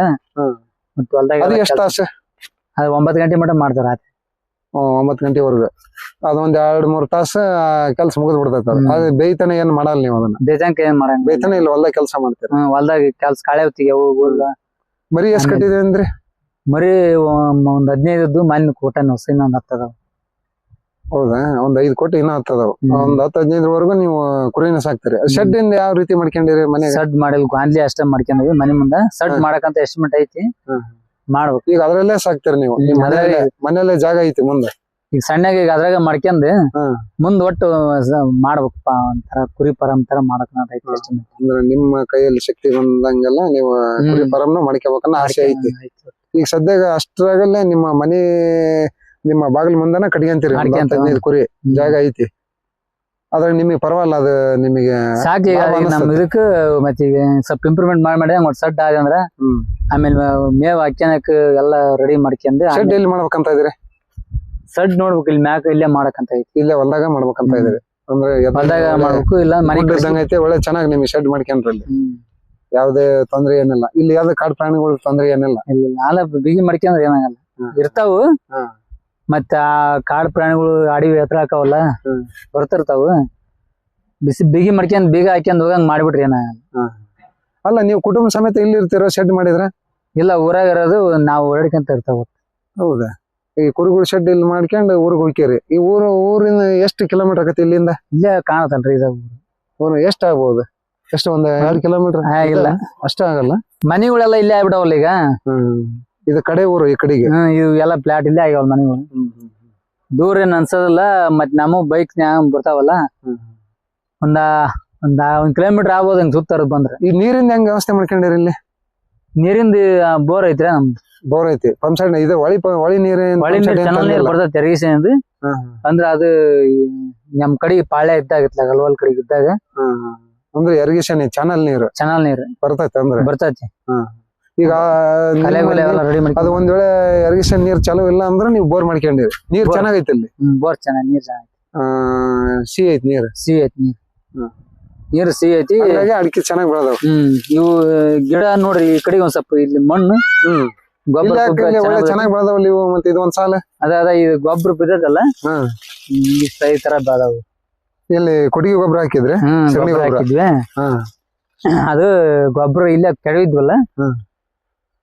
ಮತ್ತೆ ಹೊಲ್ದಾಗ. ಅದು ಎಷ್ಟು ತಾಸು? ಅದು 9 ಗಂಟೆ ಮಟ್ಟ ಮಾಡ್ತಾರ. 9 ಗಂಟೆವರೆಗೂ ಅದೊಂದ್ 2-3 ತಾಸು ಕೆಲ್ಸ ಮುಗಿದ್ ಬಿಡ್ತೈತ. ಅದು ಬೇಯ್ತಾನೆ ಏನ್ ಮಾಡಲ್ಲ ನೀವು? ಅದನ್ನ ಬೇಜಾಂಕ ಏನ್ ಮಾಡಂಗ? ಬೇಯ್ತಾನೆ ಇಲ್ಲ, ಹೊಲ್ದಾಗ ಕೆಲ್ಸ ಮಾಡ್ತೀರ? ಹೊಲ್ದಾಗ ಕೆಲ್ಸ ಕಾಳೆ ಹೊತ್ತಿಗೆ ಮರಿ ಎಷ್ಟ್ ಕಟ್ಟಿದೆ ಅಂದ್ರೆ? ಮರಿ ಒಂದ್ 15 ಮನೆ ಕೋಟನ್ ಹೊಸ ಇನ್ನೊಂದ್ 10 ಅದಾವ. ಹೌದಾ? ಒಂದ್ 5 ಕೋಟಿ ಇನ್ನೂ ಹತ್ತದವು. ಒಂದ್ 10-15 ನೀವು ಕುರಿನ ಸಾಕ್ತಿರಿ. ಶೆಡ್ ಇಂದ ಯಾವ ರೀತಿ ಮಾಡ್ಕೊಂಡಿರಿ ಮನೆ? ಸಡ್ ಮಾಡಿಲ್, ಗಾಂದ್ಲಿ ಅಷ್ಟೇ ಮಾಡ್ಕೊಂಡ್ವಿ ಮನೆ ಮುಂದ. ಸಡ್ ಮಾಡಕಂತ ಎಸ್ಟಿಮೇಟ್ ಐತಿ, ಮಾಡ್ಬೇಕು. ಈಗ ಅದ್ರಲ್ಲೇ ಸಾಕ್ತಿರಿ ನೀವು? ಮನೆಯಲ್ಲೇ ಜಾಗ ಐತಿ ಮುಂದೆ? ಈಗ ಸಣ್ಣಗೆ ಈಗ ಅದ್ರಾಗ ಮಾಡ್ಕೊಂಡ್ ಮುಂದ್ ಒಟ್ಟು ಮಾಡ್ಬೇಕಪ್ಪ, ಒಂಥರ ಕುರಿ ಫಾರಂ ತರ ಮಾಡಕಂತ ಐತಿ ಎಸ್ಟಿಮೇಟ್. ಅಂದ್ರೆ ನಿಮ್ಮ ಕೈಯಲ್ಲಿ ಶಕ್ತಿ ಬಂದಂಗೆಲ್ಲ ನೀವು ಕುರಿ ಫಾರಂ ಮಾಡ್ಕೋಬೇಕನ್ನ ಆಸೆ ಐತಿ. ಈಗ ಸದ್ಯಾಗ ಅಷ್ಟ್ರಾಗಲ್ಲೇ ನಿಮ್ಮ ಮನೆ ನಿಮ್ಮ ಬಾಗಿಲು ಮುಂದನ ಕಟ್ಕೊಂತೀರಿ 15 ಕುರಿ, ಜಾಗ ಐತಿ. ಅದ್ರಾಗ ನಿಮಗೆ ಪರವಾಗಿಲ್ಲ, ಅದು ನಿಮಗೆ ಸಾಕಿ. ನಮ್ ಇದಕ್ ಮತ್ತೆ ಈಗ ಸ್ವಲ್ಪ ಇಂಪ್ರೂವ್ಮೆಂಟ್ ಮಾಡಿ ಒಂದ್ ಸಡ್ ಆದ ಅಂದ್ರ ಆಮೇಲೆ ಮೇವ್ ಹಾಕ್ಯನಕ್ ಎಲ್ಲ ರೆಡಿ ಮಾಡ್ಕೊಂಡ್. ಶೆಡ್ ಎಲ್ಲಿ ಮಾಡ್ಬೇಕಂತ ಇದ್ರಿ? ಸಡ್ ನೋಡ್ಬೇಕು, ಇಲ್ಲಿ ಮ್ಯಾಕ್ ಇಲ್ಲೇ ಮಾಡಕಂತ ಐತಿ. ಇಲ್ಲೇ ಹೊಲ್ದಾಗ ಮಾಡ್ಬೇಕಂತ ಇದ್ರಿ? ಅಂದ್ರೆ ಹೊಲ್ದಾಗ ಮಾಡ್ಬೇಕು, ಇಲ್ಲ ಮನೆ ಐತೆ ಒಳ್ಳೆ ಚೆನ್ನಾಗಿ ನಿಮ್ಗೆ ಶೆಡ್ ಮಾಡ್ಕೊಂಡ್ರಲ್ಲಿ ಯಾವ್ದೇ ತೊಂದ್ರೆ ಏನಿಲ್ಲ. ಇಲ್ಲಿ ಯಾವ್ದೇ ಕಾಡು ಪ್ರಾಣಿಗಳು ತೊಂದ್ರೆ ಏನಿಲ್ಲ? ಇಲ್ಲ, ನಾಳೆ ಬಿಗಿ ಮಾಡ್ಕೊಂಡ್ರೆ ಏನಾಗಲ್ಲ, ಇರ್ತಾವು. ಮತ್ತ ಆ ಕಾಡು ಪ್ರಾಣಿಗಳು ಅಡವಿ ಹತ್ರ ಹಾಕವಲ್ಲ, ಬರ್ತಿರ್ತಾವ. ಬಿಗಿ ಮಾಡ್ಕೊಂಡ್ ಬೀಗ ಹಾಕ್ಯಂಡ್ ಹೋಗಂಗ್ ಮಾಡ್ಬಿಟ್ರಿ ಏನಾಗಲ್ಲ. ಅಲ್ಲ, ನೀವು ಕುಟುಂಬ ಸಮೇತ ಇಲ್ಲಿ ಇರ್ತೀರ ಶೆಡ್ ಮಾಡಿದ್ರ? ಇಲ್ಲ, ಊರಾಗ ಇರೋದು ನಾವು ಓಡಾಡ್ಕೊಂತ ಇರ್ತಾವ. ಹೌದಾ? ಈ ಕುರಿಗಳು ಶೆಡ್ ಇಲ್ಲಿ ಮಾಡ್ಕೊಂಡು ಊರಿಗೆ ಹೋಗ್ಯಾರಿ. ಈ ಊರಿನ ಎಷ್ಟು ಕಿಲೋಮೀಟರ್ ಆಗತ್ತೆ ಇಲ್ಲಿಂದ? ಇಲ್ಲೇ ಕಾಣತಲ್ರಿ ಇದು ಊರು. ಎಷ್ಟು ಆಗ್ಬಹುದು? ಎಷ್ಟು ಒಂದ್ 2 ಕಿಲೋಮೀಟರ್? ಇಲ್ಲ, ಅಷ್ಟ ಆಗಲ್ಲ. ಮನಿಗಳೆಲ್ಲ ಇಲ್ಲೇ ಆಗ್ಬಿಡವಲ್ಲ ಈಗ. ಇದು ಕಡೆ ಊರು ಈ ಕಡೆಗೆ. ಇವು ಎಲ್ಲ ಫ್ಲಾಟ್ ಇಲ್ಲೇ ಆಗ್ಯಾವಲ್ಲ ಮನಿಗಳು. ದೂರ ಏನ್ ಅನ್ಸೋದಿಲ್ಲ. ಮತ್ ನಮ್ಮ ಬೈಕ್ ಬರ್ತಾವಲ್ಲ, ಒಂದ್ 1 ಕಿಲೋಮೀಟರ್ ಆಗ್ಬೋದು ಹಂಗ ಸುತ್ತಾರ ಬಂದ್ರೆ. ಈ ನೀರಿಂದ ಹೆಂಗ್ ವ್ಯವಸ್ಥೆ ಮಾಡ್ಕೊಂಡಿರಿ ಇಲ್ಲಿ? ನೀರಿಂದ ಬೋರ್ ಐತ್ರಿ ನಮ್ದು. ಬೋರ್ ಐತಿ, ಪಂಪ್ ಸೆಟ್ ಇದು ಹೊಳಿ ನೀರು ಬರ್ತೈತಿ ಇರಿಗೇಷನ್. ಅಂದ್ರ ಅದು ನಮ್ ಕಡೆಗೆ ಪಾಳ್ಯ ಇದ್ದಾಗ ಗಲ್ವಾಲ್ ಕಡೆಗೆ ಇದ್ದಾಗ ಅಂದ್ರೆ ಇರಿಗೇಷನ್ ಚಾನಲ್ ನೀರು ಬರ್ತೈತಿ ಅಂದ್ರೆ ಬರ್ತೈತಿ. ಈಗ ಅದು ಒಂದ್ ವೇಳೆ ಇರಿಗೇಷನ್ ನೀರ್ ಚಲೋ ಇಲ್ಲ ಅಂದ್ರೆ ನೀವು ಬೋರ್ ಮಾಡ್ಕೊಂಡಿರಿ. ನೀರ್ ಚೆನ್ನಾಗೈತಿ ಇಲ್ಲಿ? ಬೋರ್ ಚೆನ್ನಾಗಿ, ನೀರ್ ಚೆನ್ನಾಗಿ. ಸಿಹಿ ಐತಿ ನೀರು? ಸಿಹಿ ಐತಿ ನೀರು ಸಿಹಿ ಐತಿ. ಅಡಿಕೆ ಚೆನ್ನಾಗಿ ಬೆಳೆದವ್. ಇವು ಗಿಡ ನೋಡ್ರಿ ಈ ಕಡೆಗೆ ಒಂದ್ ಸ್ವಲ್ಪ ಇಲ್ಲಿ ಮಣ್ಣು ಗೊಬ್ಬರ ಚೆನ್ನಾಗಿ ಬೆಳೆದವಲ್ಲ ಇವು. ಮತ್ತೆ ಇದು ಒಂದ್ ಸಾಲ ಅದ ಇದು ಗೊಬ್ಬರ ಬಿದ್ದದಲ್ಲ, ಈ ತರ ಬೆಳೆದವು. ಇಲ್ಲಿ ಕೊಟ್ಟಿಗೆ ಗೊಬ್ಬರ ಹಾಕಿದ್ರೆ? ಹಾಕಿದ್ವಿ. ಅದು ಗೊಬ್ಬರ ಇಲ್ಲೇ ಕೆಡವಿದ್ವಲ್ಲ,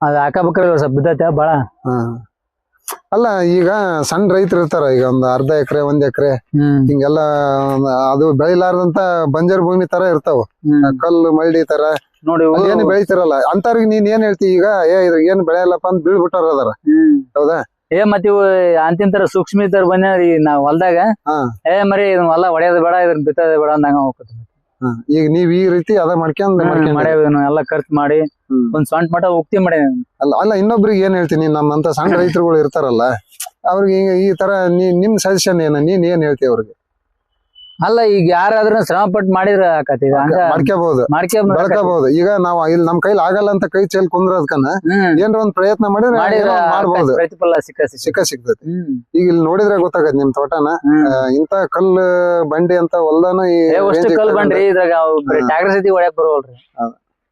ಅದ್ ಹಾಕಬೇಕಾದ್ರೆ ಸ್ವಲ್ಪ ಬಿದ್ದೈತೆ ಬಾಳ. ಅಲ್ಲ, ಈಗ ಸಣ್ಣ ರೈತರು ಇರ್ತಾರ, ಈಗ ಒಂದ್ 1/2 ಎಕರೆ 1 ಎಕರೆ ಹಿಂಗೆಲ್ಲ, ಅದು ಬೆಳಿಲಾರ್ದಂತ ಬಂಜರ್ ಭೂಮಿ ತರ ಇರ್ತಾವ, ಕಲ್ಲು ಮಳ್ಳಿ ತರ ನೋಡಿ ಏನು ಬೆಳಿತಾರಲ್ಲ, ಅಂತವ್ರಿಗೆ ನೀನ್ ಏನ್ ಹೇಳ್ತಿ? ಈಗ ಇದ್ರಾಗ ಏನ್ ಬೆಳೆಯಲ್ಲಪ್ಪ ಅಂತ ಬೀಳ್ಬಿಟ್ಟಾರ ಅದಾರ. ಹೌದಾ? ಮತ್ ಇವು ಅಂತಿಂತರ ಸೂಕ್ಷ್ಮ ತರ ಬಂದ್ರಿ ನಾವ್ ಹೊಲ್ದಾಗ. ಮರಿ ಹೊಲ ಹೊಡೆಯೋದ್ ಬೇಡ, ಇದನ್ನ ಬಿತ್ತೋದ್ ಬೇಡ ಅಂದಂಗ ಹೋಗ್ತದೆ. ಈಗ ನೀವ್ ಈ ರೀತಿ ಅದ ಮಾಡ್ಕೊಂಡ್ ಎಲ್ಲ ಖರ್ಚು ಮಾಡಿ ಒಂದ್ ಸ್ವಂತ ಮಠ ಉಕ್ತಿ ಮಾಡಿ. ಅಲ್ಲ, ಇನ್ನೊಬ್ರಿಗೆ ಏನ್ ಹೇಳ್ತೀನಿ? ನಮ್ಮಂತ ಸಣ್ಣ ರೈತರುಗಳು ಇರ್ತಾರಲ್ಲ, ಅವ್ರಿಗೆ ಈ ತರ ನಿಮ್ ಸಜೆಷನ್ ಏನ? ನೀನ್ ಏನ್ ಹೇಳ್ತಿ ಅವ್ರಿಗೆ? ಅಲ್ಲ ಈಗ ಯಾರಾದ್ರೂ ಶ್ರಮ ಪಟ್ಟು ಮಾಡಿದ್ರ ಆಕತಿ ಹಂಗ ಬೆಳ್ಕೋಬಹುದು. ಈಗ ನಾವ್ ಇಲ್ಲಿ ನಮ್ ಕೈಲಿ ಆಗಲ್ಲ ಅಂತ ಕೈ ಚೆಲ್ ಕುಂದ್ರದ್ಕನ ಏನ್ರ ಒಂದ್ ಪ್ರಯತ್ನ ಮಾಡಿದ್ರೆ ಮಾಡ್ಬೋದು, ಪ್ರತಿಫಲ ಸಿಗ್ತೈತಿ. ಈಗ ಇಲ್ಲಿ ನೋಡಿದ್ರೆ ಗೊತ್ತಾಗತ್ ನಿಮ್ ತೋಟನ ಇಂತ ಕಲ್ಲು ಬಂಡಿ ಅಂತ ಹೊಲ್ದಾನ ಕಲ್ಲು ಬಂಡ್ರಿ ಇದ್ರಾಗ ಟ್ಯಾಕ್ಟರ್ ಸತಿ ಹೊಡ್ಯಾಕ್ ಬರೋಲ್ರಿ.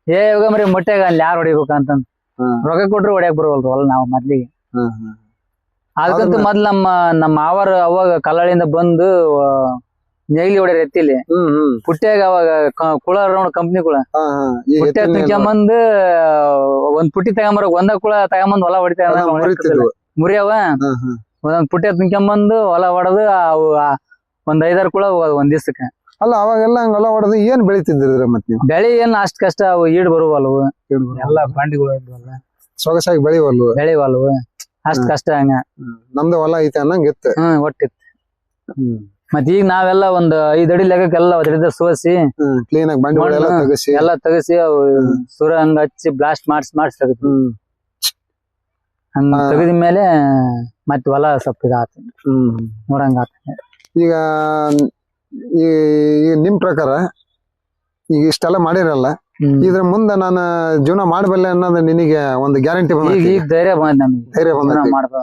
ಇವಾಗ ಮರಿ ಮೊಟ್ಟೆಗ ಅಲ್ಲಿ ಯಾರು ಹೊಡಿಬೇಕಂತ ರೊಕ್ಕ ಕೊಟ್ರು ಹೊಡ್ಯಾಕ್ ಬರೋಲ್ರಿ ಹೊಲ ನಾವ್ ಮೊದ್ಲಿಗೆ. ಅದಕ್ಕಂತ ಮೊದ್ಲು ನಮ್ಮ ಮಾವರ್ ಅವಾಗ ಕಲ್ಲಳಿಂದ ಬಂದು ನೇಗಿಲಿ ಹೊಡ್ಯಾರ ಎತ್ತಿಲಿ ಪುಟ್ಟ್ಯಾಗ ಅವಾಗ ಕುಳ ಕಂಪ್ನಿ ಕುಳ ಪುಟ್ಟ್ಯ ತಗೊಂಬಂದ್ ಒಂದ್ ಪುಟ್ಟಿ ತಗೊಂಬರ ಒಂದ ಕುಳ ತಗೊಂಬಂದ್ ಹೊಲ ಹೊಡಿತಾರ ಮುರಿಯವ ಒಂದೊಂದ್ ಪುಟ್ಟ್ಯ ತುಂಬ್ಕೊಂಬಂದು ಹೊಲ ಹೊಡೆದು ಒಂದ್ 5-6 ಕುಳ ಒಂದ್ ದಿವ್ಸಕ್ಕೆ. ಅಲ್ಲ ಅವಾಗೆಲ್ಲ ಹಂಗ ಹೊಲ ಹೊಡೆದು ಏನ್ ಬೆಳಿತಿದ್ರಿ ಮತ್ ನೀವು? ಬೆಳಿ ಏನ್ ಅಷ್ಟ್ ಕಷ್ಟ ಅವು ಈಡ್ ಬರುವಲ್ವು ಎಲ್ಲಾ ಬಂಡಿಗಳು ಇದ್ವಲ್ಲ, ಸೊಗಸಾಗಿ ಬೆಳಿವಲ್ವು ಅಷ್ಟ್ ಕಷ್ಟ ಹಂಗ. ನಮ್ದು ಹೊಲ ಐತೆ ಅನ್ನಂಗ ಇತ್ತು. ಒಟ್ಟಿತ್ತು. ಮತ್ ಈಗ ನಾವೆಲ್ಲ ಒಂದ್ 5 ಅಡಿ ಲೆಕ್ಕಕ್ಕೆಲ್ಲ ಒದರಿದ ಸೋಸಿ ಕ್ಲೀನ್ ಆಗಿ ಬಂಡಿ ಎಲ್ಲ ತೆಗಸಿ ಅವು ಸುರ ಹಂಗ ಹಚ್ಚಿ ಬ್ಲಾಸ್ಟ್ ಮಾಡಿಸಿ ತೆಗದ್ವಿ. ಹಂಗ ತೆಗದ ಮೇಲೆ ಮತ್ ಹೊಲ ಸ್ವಲ್ಪ ಇದಾತ ನೋಡಂಗ ಆತ. ಈಗ ಈ ನಿಮ್ ಪ್ರಕಾರ ಈಗ ಇಷ್ಟೆಲ್ಲ ಮಾಡಿರಲ್ಲ, ಇದ್ರ ಮುಂದ ನಾನು ಜೀವನ ಮಾಡಬಲ್ಲೆ ಅನ್ನೋದು ನಿನಗೆ ಒಂದು ಗ್ಯಾರಂಟಿ ಈಗ ಧೈರ್ಯ ಬಂದ್ ನಮಗೆ ಮಾಡ್ಬ.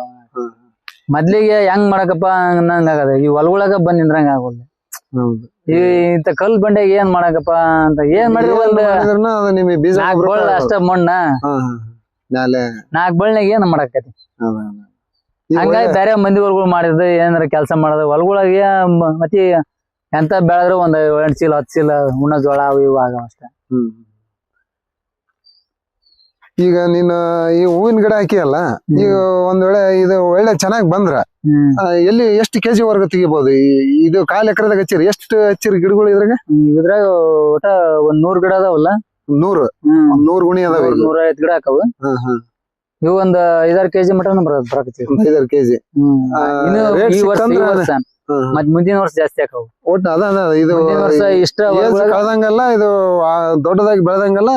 ಮೊದ್ಲಿಗೆ ಹೆಂಗ್ ಮಾಡಕಪ್ಪ ಅನ್ನಂಗ ಆಗದ, ಈ ಹೊಲಗೊಳಗ ಬಂದ್ ನಿಂದ್ರಂಗ ಆಗೋಲ್ಲ. ಈ ಇಂತ ಕಲ್ ಬಂಡೆಗೆ ಏನ್ ಮಾಡಕಪ್ಪ ಅಂತ ಏನ್ ಮಾಡಿದ್ರೆ ಒಂದ್ 4 ಬಳ್ಳ ಅಷ್ಟ ಮಣ್ಣ 4 ಬಳ್ಳಿನಾಗ ಏನ್ ಮಾಡಕತಿ. ಹಂಗಾಗಿ ಬೇರೆ ಮಂದಿ ಹೊಲ್ಗಳು ಮಾಡಿದ್ ಏನಾರ ಕೆಲಸ ಮಾಡೋದು ಹೊಲ್ಗೊಳಗೆ ಮತ್ತೆ ಎಂತ ಬೆಳೆದ್ರು ಒಂದ್ 8 ಚೀಲ 10 ಚೀಲ ಉಣ್ಣ ಜೋಳ ಅವು ಇವು ಆಗವ ಅಷ್ಟೇ. ಈಗ ನೀನು ಈ ಹೂವಿನ ಗಿಡ ಹಾಕಿಯಲ್ಲ, ಈಗ ಒಂದ್ ವೇಳೆ ಇದು ಒಳ್ಳೆ ಚೆನ್ನಾಗ್ ಬಂದ್ರ ಎಲ್ಲಿ ಎಷ್ಟು ಕೆಜಿ ವರ್ಗ ತೆಗಿಬಹುದು? ಇದು 1/4 ಎಕರೆದಾಗ ಹಚ್ಚಿರಿ, ಎಷ್ಟು ಹಚ್ಚಿರಿ ಗಿಡಗಳು ಇದ್ರಾಗ ಒಟ್ಟ ಒಂದ್ 100 ಗಿಡ ಅದಾವಲ್ಲ. 100 ಗುಣಿ ಅದಾವ, 150 ಗಿಡ ಹಾಕವು. ಇವು ಒಂದ್ 5-6 ಕೆಜಿ ಮಟನ್ ಬರಕತ್ತಿ. 5-6 ಕೆಜಿ. ಮತ್ ಮುಂದಿನ ವರ್ಷ ಜಾಸ್ತಿ ಹಾಕವು. ಒಟ್ಟು ಅದ ಇದು ಇಷ್ಟ ಕಳೆದಂಗೆಲ್ಲ ಇದು ದೊಡ್ಡದಾಗಿ ಬೆಳೆದಂಗೆಲ್ಲ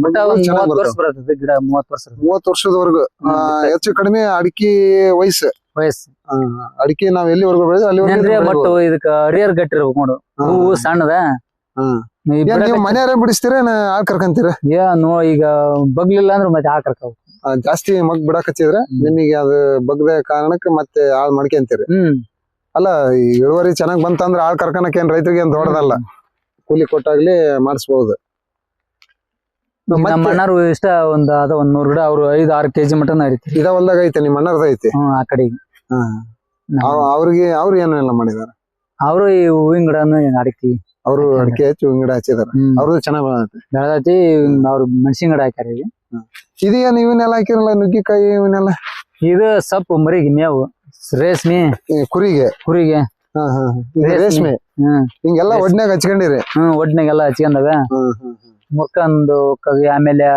30 ವರ್ಷ ಬರ್ತದೆ ಗಿಡ. 30 ವರ್ಷದವರೆಗೂ ಹೆಚ್ಚು ಕಡಿಮೆ ಅಡಿಕೆ ವಯಸ್ಸು ಅಡಿಕೆ ನಾವ್ ಎಲ್ಲಿವರೆಗೂ ಬೆಳೆದ ಅಲ್ಲಿ ಇದಕ್ಕ ಹರಿಯರ್ ಗಟ್ಟಿ ಇರ್ಬೇಕು ನೋಡು. ಹೂವು ಸಣ್ಣದ ಮನೆಯಾರ ಬಿಡಿಸ್ತೀರ ಆಳ್ ಕರ್ಕಂತೀರ? ಈಗ ಬಗ್ಲಿಲ್ಲ ಅಂದ್ರೆ ಮತ್ತೆ ಆಳ್ ಕರ್ಕ ಜಾಸ್ತಿ ಮಗ್ ಬಿಡಾಕಚ್ಚಿದ್ರ ನಿಮಗೆ ಅದು ಬಗ್ದ ಕಾರಣಕ್ಕೆ ಮತ್ತೆ ಆಳ್ ಮಾಡ್ಕೊಂತೀರಿ. ಅಲ್ಲ ಇಳುವರಿ ಚೆನ್ನಾಗ್ ಬಂತಂದ್ರ ಆಳ್ ಕರ್ಕನಕ್ ಏನ್ ರೈತರಿಗೆ ಏನ್ ದೊಡ್ಡದಲ್ಲ, ಕೂಲಿ ಕೊಟ್ಟಾಗ್ಲಿ ಮಾಡಿಸಬಹುದು. ನಮ್ಮ ಅಣ್ಣಾರು ಇಷ್ಟ ಒಂದ್ 100 ಗಿಡ ಅವ್ರು 5-6 ಕೆಜಿ ಮಟನ್ ಹರಿತಿ. ಇದ ಹೊಲ್ದಾಗ ಐತೆ ನಿಮ್ಮ ಅಣ್ಣರ್ದ ಐತಿ? ಆ ಕಡೆಗೆ. ಅವ್ರು ಏನೆಲ್ಲ ಮಾಡಿದಾರ? ಅವರು ಈ ಹೂವಿನ ಗಿಡನು ಅಡಿಕೆ ಹಚ್ಚಿ ಹೂವಿನ ಗಿಡ ಹಚ್ಚಿದಾರ. ಅವ್ರದ್ದು ಚೆನ್ನಾಗ್ ಬೆಳೆದೈತಿ. ಅವ್ರು ಮೆಣಸಿನ ಗಿಡ ಹಾಕ್ಯಾರ. ಇದೇನ್ ಇವನ್ನೆಲ್ಲ ಹಾಕಿರಲ್ಲ, ನುಗ್ಗಿಕಾಯಿ ಇವನ್ನೆಲ್ಲ? ಇದು ಸೊಪ್ಪು ಮರಿಗೆ ಮೇವು, ರೇಷ್ಮೆ ಕುರಿಗೆ ರೇಷ್ಮೆ ಹಿಂಗೆಲ್ಲ ಒಡ್ನ್ಯಾಗ ಹಚ್ಕೊಂಡಿರಿ? ಒಡ್ನ್ಯಾಗೆಲ್ಲ ಹಚ್ಕೊಂಡವ ಮುರ್ಕಂದು ಆಮೇಲೆ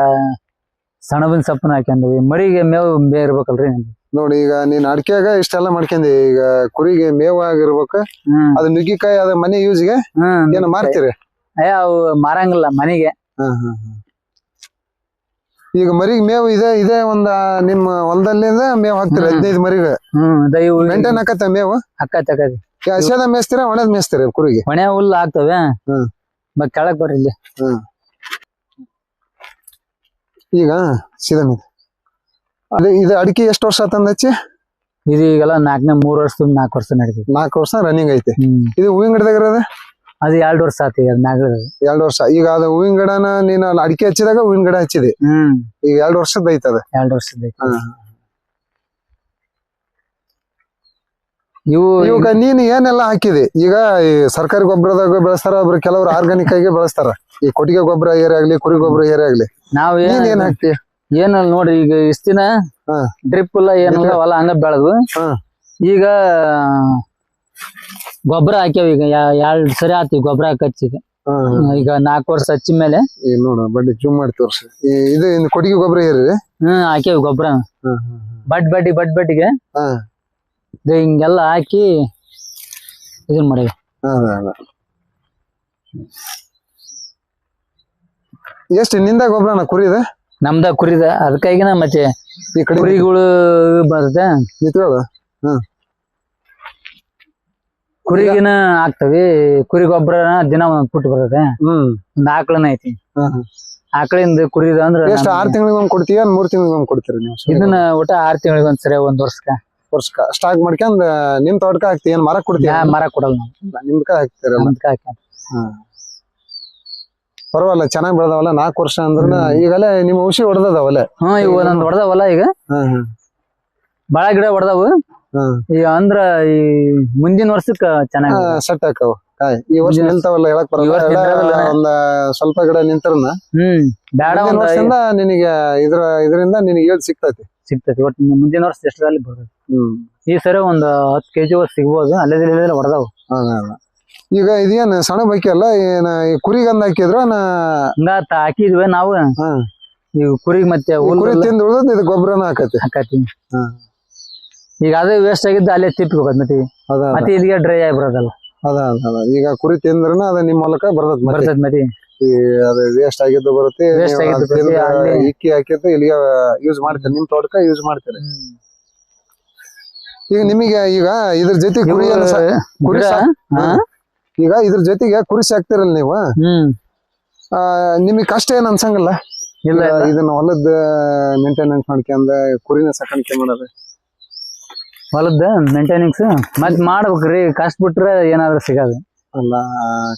ಸಣಬಿನ ಸೊಪ್ಪನ ಹಾಕ್ಯಂದವಿ. ಮರಿಗೆ ಮೇವು ಇರ್ಬೇಕಲ್ರಿ. ನೋಡಿ ಈಗ ನೀನ್ ಅಡಿಕೆಗ ಇಷ್ಟೆಲ್ಲ ಮಾಡ್ಕೊಂಡಿ, ಈಗ ಕುರಿಗೆ ಮೇವು ಆಗಿರ್ಬೇಕು. ಅದು ನುಗ್ಗಿಕಾಯಿ ಅದ ಮನೆ ಯೂಸ್ಗೆ ಏನ ಮಾರ್ತೀರಿ? ಅವು ಮಾರಂಗಿಲ್ಲ ಮನೆಗೆ. ಈಗ ಮರಿಗೆ ಮೇವು ಇದೆ ಒಂದ ನಿಮ್ಮ ಹೊಲದಲ್ಲಿಂದ ಮೇವು ಹಾಕ್ತಿರಿ 15 ಮರಿಗೆ? ಮೇಂಟೈನ್ ಹಾಕತ್ತ ಮೇವು? ಹಸದ ಮೇಸ್ತೀರ ಒಣದ್ ಮೇಸ್ತೀರ ಕುರಿಗೆ? ಒಣ ಹುಲ್ಲು ಆಗ್ತವೆ. ಕೆಳಕ್ ಬರ್ರಿ ಇಲ್ಲಿ. ಈಗ ಸೀದನ್ ಇದು ಅಡಿಕೆ ಎಷ್ಟು ವರ್ಷ ಆತಂದ ಹಚ್ಚಿ? ಇದು ಈಗೆಲ್ಲ 3 ವರ್ಷದಿಂದ 4 ವರ್ಷ ನಡೀತೈತಿ. 4 ವರ್ಷ ರನ್ನಿಂಗ್ ಐತಿ. ಇದು ಹೂವಿನ ಗಿಡದಾಗ ಇರೋದು? ಅದು 2 ವರ್ಷ ಆತಿ. 2 ವರ್ಷ. ಈಗ ಅದು ಹೂವಿನ ಗಿಡನ ನೀನು ಅಡಿಕೆ ಹಚ್ಚಿದಾಗ ಹೂವಿನ ಗಿಡ ಹಚ್ಚಿದೆ, ಈಗ 2 ವರ್ಷದ ಐತದ? 2 ವರ್ಷದ ಐತಿ. ಇವಾಗ ನೀನ್ ಏನೆಲ್ಲ ಹಾಕಿದೆ? ಈಗ ಈ ಸರ್ಕಾರಿ ಗೊಬ್ಬರದಾಗ ಬೆಳೆಸ್ತಾರ, ಒಬ್ರು ಕೆಲವ್ರು ಆರ್ಗಾನಿಕ್ ಆಗಿ ಬೆಳೆಸ್ತಾರ. ಈ ಕೊಟ್ಟಿಗೆ ಗೊಬ್ಬರ ಏರೇ ಆಗ್ಲಿ, ಕುರಿ ಗೊಬ್ಬರ ಏರೇ ಆಗ್ಲಿ, ನಾವ್ ಏನ್ ಹಾಕ್ತಿ? ಏನಲ್ಲ ನೋಡ್ರಿ, ಈಗ ಇಷ್ಟ ದಿನ ಡ್ರಿಪ್ ಇಲ್ಲ ಏನಿಲ್ಲ ಹೊಲ ಹಂಗ ಬೆಳೆದು ಈಗ ಗೊಬ್ಬರ ಹಾಕ್ಯಾವ. ಈಗ 2 ಸರಿ ಆತಿ ಗೊಬ್ಬರ ಹಚ್ಚಿ. ಈಗ 4 ವರ್ಷ ಹಚ್ಚಿ ಮೇಲೆ ನೋಡ ಬಡ್ಡಿ ಜೂಮ್ ಮಾಡಿ ತೋರ್ಸಿ. ಇದು ಕೊಟ್ಟಿಗೆ ಗೊಬ್ಬರ ಏರಿ ಹಾಕ್ಯಾವ. ಗೊಬ್ಬರ ಬಡ್ಡಿಗೆ ಹಿಂಗೆಲ್ಲ ಹಾಕಿ ಇದನ್ ಮಾಡಿವಿ. ಎಷ್ಟು ನಿಂದ ಗೊಬ್ಬರನ ಕುರಿದ? ನಮ್ದ ಕುರಿದ. ಅದಕ್ಕಾಗಿನ ಮತ್ತೆ ಈ ಕುರಿಗಳು ಬರುತ್ತೆ. ಕುರಿಗಿನ ಹಾಕ್ತವಿ. ಕುರಿ ಗೊಬ್ಬರ ದಿನ ಒಂದೊಂದ್ ಪುಟ್ ಬರ್ತದೆ. ಒಂದ್ ಆಕಳನ ಐತಿ. ಆಕಳಿಂದ ಕುರಿದ ಅಂದ್ರ ಎಷ್ಟು 6 ತಿಂಗಳಿಗೆ ಕೊಡ್ತೀಯ 3 ತಿಂಗಳಿಗೆ ಕೊಡ್ತೀರಿ ನೀವು? ಇದನ್ನ ಒಟ್ಟ 6 ತಿಂಗಳಿಗೆ ಒಂದ್ಸರಿ, ಒಂದ್ ವರ್ಷಕ್ಕ ಸ್ಟಾಕ್ ಮಾಡ್ಕೊಂಡ್ ನಿಮ್ ತೋಟಕ ಹಾಕ್ತಿ? ಏನ್ ಮರ ಕೊಡ್ತೀಯ? ಮರ ಕೊಡಲ್ಲ ನಾವು, ನಿಮ್ಕ ಹಾಕ್ತಿರಲ್ಲ. ಪರವಾಗಿಲ್ಲ, ಚೆನ್ನಾಗ್ ಬೆಳೆದವಲ್ಲ. 4 ವರ್ಷ ಅಂದ್ರ ಈಗಲೇ ನಿಮ್ ಔಷಧಿ ಹೊಡೆದವಲ್ಲ? ಇವ್ ಒಂದೊಂದ್ ಹೊಡೆದವಲ್ಲ ಈಗ. ಬಾಳ ಗಿಡ ಹೊಡೆದವು ಈಗ. ಅಂದ್ರ ಈ ಮುಂದಿನ ವರ್ಷಕ್ಕ ಚೆನ್ನಾಗಿ ಸೆಟ್ ಹಾಕವು. ಈ ವರ್ಷ ನಿಲ್ತಾವಲ್ಲ ಹೇಳಕ್ ಬರಲ್ಲ. ಒಂದ್ ಸ್ವಲ್ಪ ಗಿಡ ನಿಂತ್ರನ ಬ್ಯಾಡ ವರ್ಷದಿಂದ ನಿನಗೆ ಇದರಿಂದ ನಿನಗೆ ಏಳ್ ಸಿಗ್ತೈತಿ. ಒಟ್ಟು ಮುಂದಿನ ವರ್ಷ ಎಷ್ಟರಲ್ಲಿ ಬರ್ತದೆ. ಈ ಸರಿ ಒಂದ್ 10 kg ಸಿಗ್ಬೋದು. ಅಲ್ಲೇ ಹೊಡೆದವು. ಈಗ ಇದೇನ್ ಸಣ್ಣ ಬೈಕಿ ಅಲ್ಲ, ಏನ ಕುರಿಗಂದ ಹಾಕಿದ್ರ ಹಾಕಿದ್ವಿ ನಾವು. ಈಗ ಕುರಿಗ್ ಮತ್ತೆ ಕುರಿ ತಿಂದು ಉಳಿದ್ ಇದು ಗೊಬ್ಬರನ ಹಾಕತಿ. ಈಗ ಅದೇ ವೇಸ್ಟ್ ಆಗಿದ್ದು ಅಲ್ಲೇ ತಿಪ್ಪಿ ಹೋಗತ್ ಮತ್ತೆ ಇಲ್ಲಿಗೆ ಡ್ರೈ ಆಗಿ ಬರೋದಲ್ಲ. ಈಗ ಕುರಿ ತಿಂದ್ರನ ಅದ ನಿಮ್ ಮೂಲಕ ಬರ್ತದ. ಮತ್ತೆ ಅದು ವೇಸ್ಟ್ ಆಗಿದ್ದು ಬರುತ್ತೆ. ಇಕ್ಕಿ ಹಾಕಿದ್ದು ಇಲ್ಲಿಗೆ ಯೂಸ್ ಮಾಡ್ತೀರಿ, ನಿಮ್ ತೋಟಕ ಯೂಸ್ ಮಾಡ್ತೀರಿ. ಈಗ ನಿಮಗೆ ಈಗ ಇದ್ರ ಜೊತೆ ಕುರಿ ಈಗ ಇದ್ರ ಜೊತೆಗೆ ಕುರಿ ಸಾಕ್ತಿರಲ್ಲ ನೀವು, ನಿಮಗ್ ಕಷ್ಟ ಏನ್ ಅನ್ಸಂಗಿಲ್ಲ? ಇಲ್ಲ, ಇದನ್ನ ಹೊಲದ ಮೇಂಟೆನೆನ್ಸ್ ಮಾಡ್ಕೊಂಡ ಕುರಿನ ಸಾಕಾಣಿಕೆ ಮಾಡೋದು. ಹೊಲದ ಮೇಂಟೆನೆನ್ಸ್ ಮತ್ ಮಾಡ್ಬೇಕ್ರಿ. ಕಷ್ಟ ಬಿಟ್ರೆ ಏನಾದ್ರು ಸಿಗದು ಅಲ್ಲ,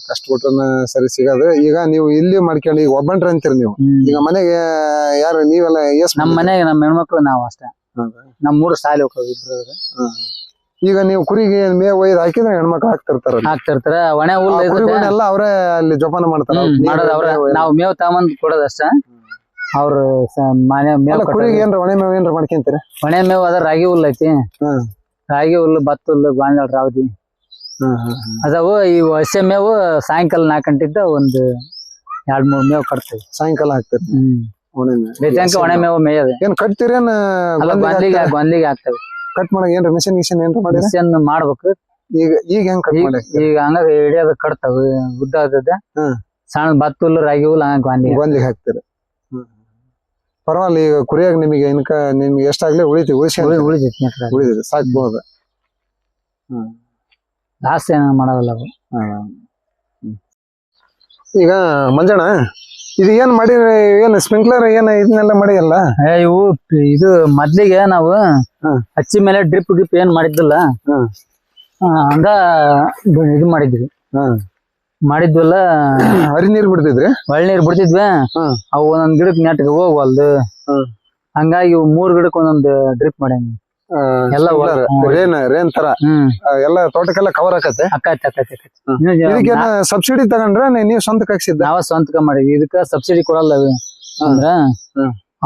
ಕಷ್ಟ ಬಿಟ್ರನ ಸರಿ ಸಿಗದು. ಈಗ ನೀವು ಇಲ್ಲಿ ಮಾಡ್ಕೊಂಡು ಈಗ ಒಬ್ಬಂಟ್ರ ಅಂತೀರಿ ನೀವು. ಈಗ ಮನೆಗೆ ಯಾರು ನೀವೆಲ್ಲ? ನಮ್ ಮನೆಗೆ ನಮ್ಮ ಹೆಣ್ಮಕ್ಳು ನಾವು ಅಷ್ಟೇ. ನಮ್ 3 ಸಾಲಿ ಹೋಗ್ತೇವೆ ಇಬ್ರು. ಈಗ ನೀವು ಕುರಿಗೆ ಮೇವ್ ಒಯ್ದು ಹಾಕಿದ್ರೆ ಹೆಣ್ಮಕ್ಳು ಹಾಕ್ತಿರ್ತಾರ. ಒಣ ಹುಲ್ಲೆಲ್ಲ ಅವರೇ ಅಲ್ಲಿ ಜೋಪಾನ ಮಾಡ್ತಾರ. ನಾವು ಮೇವ್ ತಗೊಂಡ್ ಕೊಡೋದಷ್ಟ. ಅವ್ರು ಮನೆ ಮೇವ್ ಕುರಿಗೆ ಏನ್ರ ಒಣ ಮೇವ್ ಏನ್ರ ಮಾಡ್ಕೊಂತೀರ? ಒಣ ಮೇವ್ ಅದ ರಾಗಿ ಹುಲ್ಲು ಐತಿ. ರಾಗಿ ಹುಲ್ಲು, ಭತ್ತ ಹುಲ್ಲು, ಗಾಂಜಾಳ, ರಾವದಿ ಅದಾವು. ಇವು ಹಸೆ ಮೇವು ಸಾಯಂಕಾಲ 4 ಗಂಟೆಯಿಂದ ಒಂದು 2-3 ಮೇವು ಕಟ್ತೇವೆ. ಸಾಯಂಕಾಲ ಹಾಕ್ತೇವೆ. ಒಣ ಮೇವು ಮೇಯದೆ. ಏನ್ ಕಟ್ತೀರೇನ್? ಗೊಂದ್ಲಿಗೆ ಹಾಕ್ತೇವೆ. ಕಟ್ ಮಾಡಕ್ ಏನ್ರ ಮಿಷನ್ ಏನ್ರ ಮಾಡಿ ಮಾಡ್ಬೇಕು. ಈಗ ಹೆಂಗ್ ಕಟ್ ಮಾಡಿ? ಈಗ ಹಂಗ ಹಿಡಿಯೋದು ಕಟ್ತಾವ. ಉದ್ದ ಆದದ ಸಣ್ಣ ಭತ್ತ ಹುಲ್ಲು, ರಾಗಿ ಹುಲ್ಲು ಹಂಗ ಗೊಂದ್ಲಿಗೆ ಹಾಕ್ತೀರಿ. ಪರವಾಗಿಲ್ಲ. ಈಗ ಕುರಿಯಾಗ ನಿಮಗೆ ನಿಮ್ಗೆ ಎಷ್ಟಾಗ್ಲಿ ಉಳಿತೈತಿ, ಸಾಕ್ಬಹುದು. ಜಾಸ್ತಿ ಏನ ಮಾಡೋದಲ್ಲ. ಈಗ ಮಂಜಣ್ಣ, ಇದು ಏನ್ ಮಾಡಿ? ಏನ್ ಸ್ಪ್ರಿಂಕ್ಲರ್ ಇದನ್ನೆಲ್ಲ ಮಾಡಿಯಲ್ಲ? ಇವು ಇದು ಮೊದ್ಲಿಗೆ ನಾವು ಹಚ್ಚಿ ಮೇಲೆ ಡ್ರಿಪ್ ಗಿಪ್ ಏನ್ ಮಾಡಿದ್ದಿಲ್ಲ. ಹಂಗ ಇದು ಮಾಡಿದ್ವಲ್ಲ. ಹರಿ ನೀರ್ ಬಿಡ್ತಿದ್ರಿ? ಒಳ್ಳೆ ನೀರ್ ಬಿಡ್ತಿದ್ವಿ. ಅವು ಒಂದೊಂದ್ ಗಿಡಕ್ ನೆಟ್ಗೆ ಹೋಗ್ವಲ್ದು. ಹಂಗಾಗಿ 3 ಗಿಡಕ್ ಒಂದೊಂದು ಡ್ರಿಪ್ ಮಾಡೇನಿ. ರೇನ್ ತರ ಎಲ್ಲ ತೋಟಕ್ಕೆಲ್ಲ ಕವರ್ ಆಕತ್ತೆ. ಇದಕ್ಕೇನ ಸಬ್ಸಿಡಿ ತಗೊಂಡ್ರೆ ನೀವು ಸ್ವಂತಕ್ಕೆ ಹಾಕ್ಸಿದ್ದ? ನಾವ ಸ್ವಂತಕ ಮಾಡಿದ್ವಿ. ಇದಕ್ಕ ಸಬ್ಸಿಡಿ ಕೊಡಲ್ಲ. ಅಂದ್ರ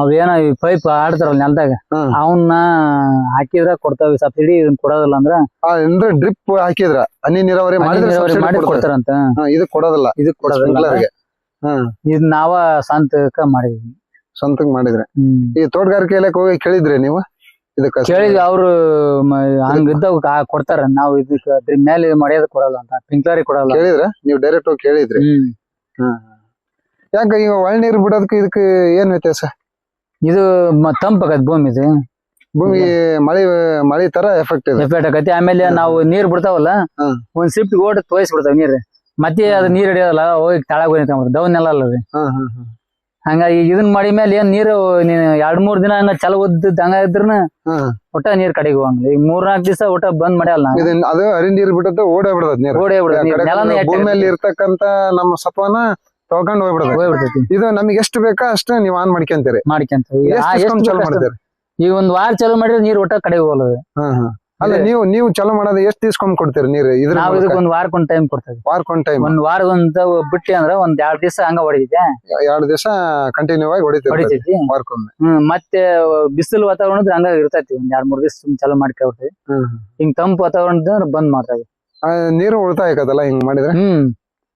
ಅವೇನ ಪೈಪ್ ಆಡ್ತಾರಲ್ಲ ನೆಲದಾಗ, ಅವನ್ನ ಹಾಕಿದ್ರ ಕೊಡ್ತಾವ ಸಬ್ಸಿಡಿ. ಇದನ್ನ ಕೊಡೋದಿಲ್ಲ. ಅಂದ್ರೆ ಡ್ರಿಪ್ ಹಾಕಿದ್ರ ಹನಿ ನೀರಾವರಿ ಮಾಡಿ ಕೊಡ್ತಾರಂತ. ಇದಕ್ ಕೊಡೋದಿಲ್ಲ. ಇದ್ ನಾವ ಸ್ವಂತಕ ಮಾಡಿದ್ವಿ. ಸ್ವಂತಕ್ ಮಾಡಿದ್ರೆ ಈ ತೋಟಗಾರಿಕೆ ಇಲಾಖೆ ಹೋಗಿ ಕೇಳಿದ್ರಿ ನೀವು? ಕೇಳಿದ್ವಿ. ಅವ್ರು ಹಂಗಿದ್ದಾಗ ಕೊಡ್ತಾರ. ನಾವು ಇದಕ್ಕೆ ಮೇಲೆ ಮಾಡ್ಯೋದ್ ಕೊಡಲ್ಲ ಅಂತ, ಸ್ಪ್ರಿಂಕ್ಲರ್ ಕೊಡಲ್ಲ. ಕೇಳಿದ್ರ ನೀವು? ಡೈರೆಕ್ಟ್ ಹೋಗಿ ಕೇಳಿದ್ರಿ? ಯಾಕ ಈಗ ಒಳ ನೀರು ಬಿಡೋದಕ್ಕೆ ಇದಕ್ಕೆ ಏನ್ ವ್ಯತ್ಯಾಸ? ಇದು ತಂಪಾಗತ್ ಭೂಮಿ. ಇದು ಭೂಮಿ ಮಳಿ ತರ ಎಫೆಕ್ಟ್ ಆಗತ್ತೆ. ಆಮೇಲೆ ನಾವು ನೀರ್ ಬಿಡ್ತಾವಲ್ಲ, ಒಂದ್ ಶಿಫ್ಟ್ ಓಡ್ ತೋಯಿಸ್ಬಿಡ್ತಾವ ನೀರ್. ಮತ್ತೆ ಅದ್ ನೀರ್ ಹಿಡಿಯೋದಲ್ಲ, ಹೋಗಿ ತಳಗ ಹೋಗಿ ಡೌನ್ ಎಲ್ಲ ಅಲ್ಲ. ಹಂಗಾಗಿ ಇದನ್ ಮಾಡಿ ಮೇಲೆ ಏನ್ ನೀರು 2-3 ದಿನ ಹಂಗ ಚಲ ಓದ್ ಹಂಗ ಇದ್ರನ ಒಟ್ಟ ನೀರ್ ಕಡೆಗೆ ಹೋಗಂಗಿಲ್ಲ. ಈಗ 3-4 ದಿವಸ ಒಟ್ಟ ಬಂದ್ ಮಾಡ್ಯಾಲ್ಲ. ಅದು ಹರಿ ನೀರ್ ಬಿಟ್ಟದ ಓಡೇ ಬಿಡದ್. ಭೂಮಿಯಲ್ಲಿ ಇರ್ತಕ್ಕಂತ ನಮ್ಮ ಸತ್ವನ ತಗೊಂಡ್ ಹೋಗ್ಬಿಡ್ತೈತಿ. ಇದು ನಮ್ಗೆ ಎಷ್ಟು ಬೇಕಾ ಅಷ್ಟೇ ನೀವು ಆನ್ ಮಾಡ್ಕೊಂತೀರಿ? ಈಗ 1 ವಾರ ಚಾಲು ಮಾಡಿದ್ರೆ ನೀರ್ ಒಟ್ಟ ಕಡೆಗೆ ಹೋಗಲ್ಲ. ಅಲ್ಲ, ನೀವು ಚಾಲು ಮಾಡೋದು ಎಷ್ಟು ಇಸ್ಕೊಂಡ್ ಕೊಡ್ತೀರಿ ನೀರು? ನಾವು ಇದಕ್ಕೆ 1 ವಾರಕ್ಕೊಂದ್ ಟೈಮ್ ಕೊಡ್ತೇವೆ. ವಾರಕ್ಕೊಂದ್ ಟೈಮ್? 1 ವಾರ ಬಿಟ್ಟಿ ಅಂದ್ರೆ 2 ದಿವಸ ಹಂಗ ಹೊಡಿತೈತೆ. 2 ದಿವಸ ಕಂಟಿನ್ಯೂ ಆಗಿ ಹೊಡಿತೈತಿ ವಾರಕ್ಕೊಮ್ಮೆ. ಮತ್ತೆ ಬಿಸಿಲು ವಾತಾವರಣ ಹಂಗ ಇರ್ತೈತಿ. 2-3 ದಿವಸ ಚಾಲು ಮಾಡ್ಕೊಡ್ತೀವಿ. ಹಿಂಗ್ ತಂಪು ವಾತಾವರಣ ಬಂದ್ ಮಾಡ್ತೇವೆ. ನೀರು ಉಳಿತಾಯ ಆಗತ್ತಲ್ಲ ಹಿಂಗ್ ಮಾಡಿದ್ರೆ?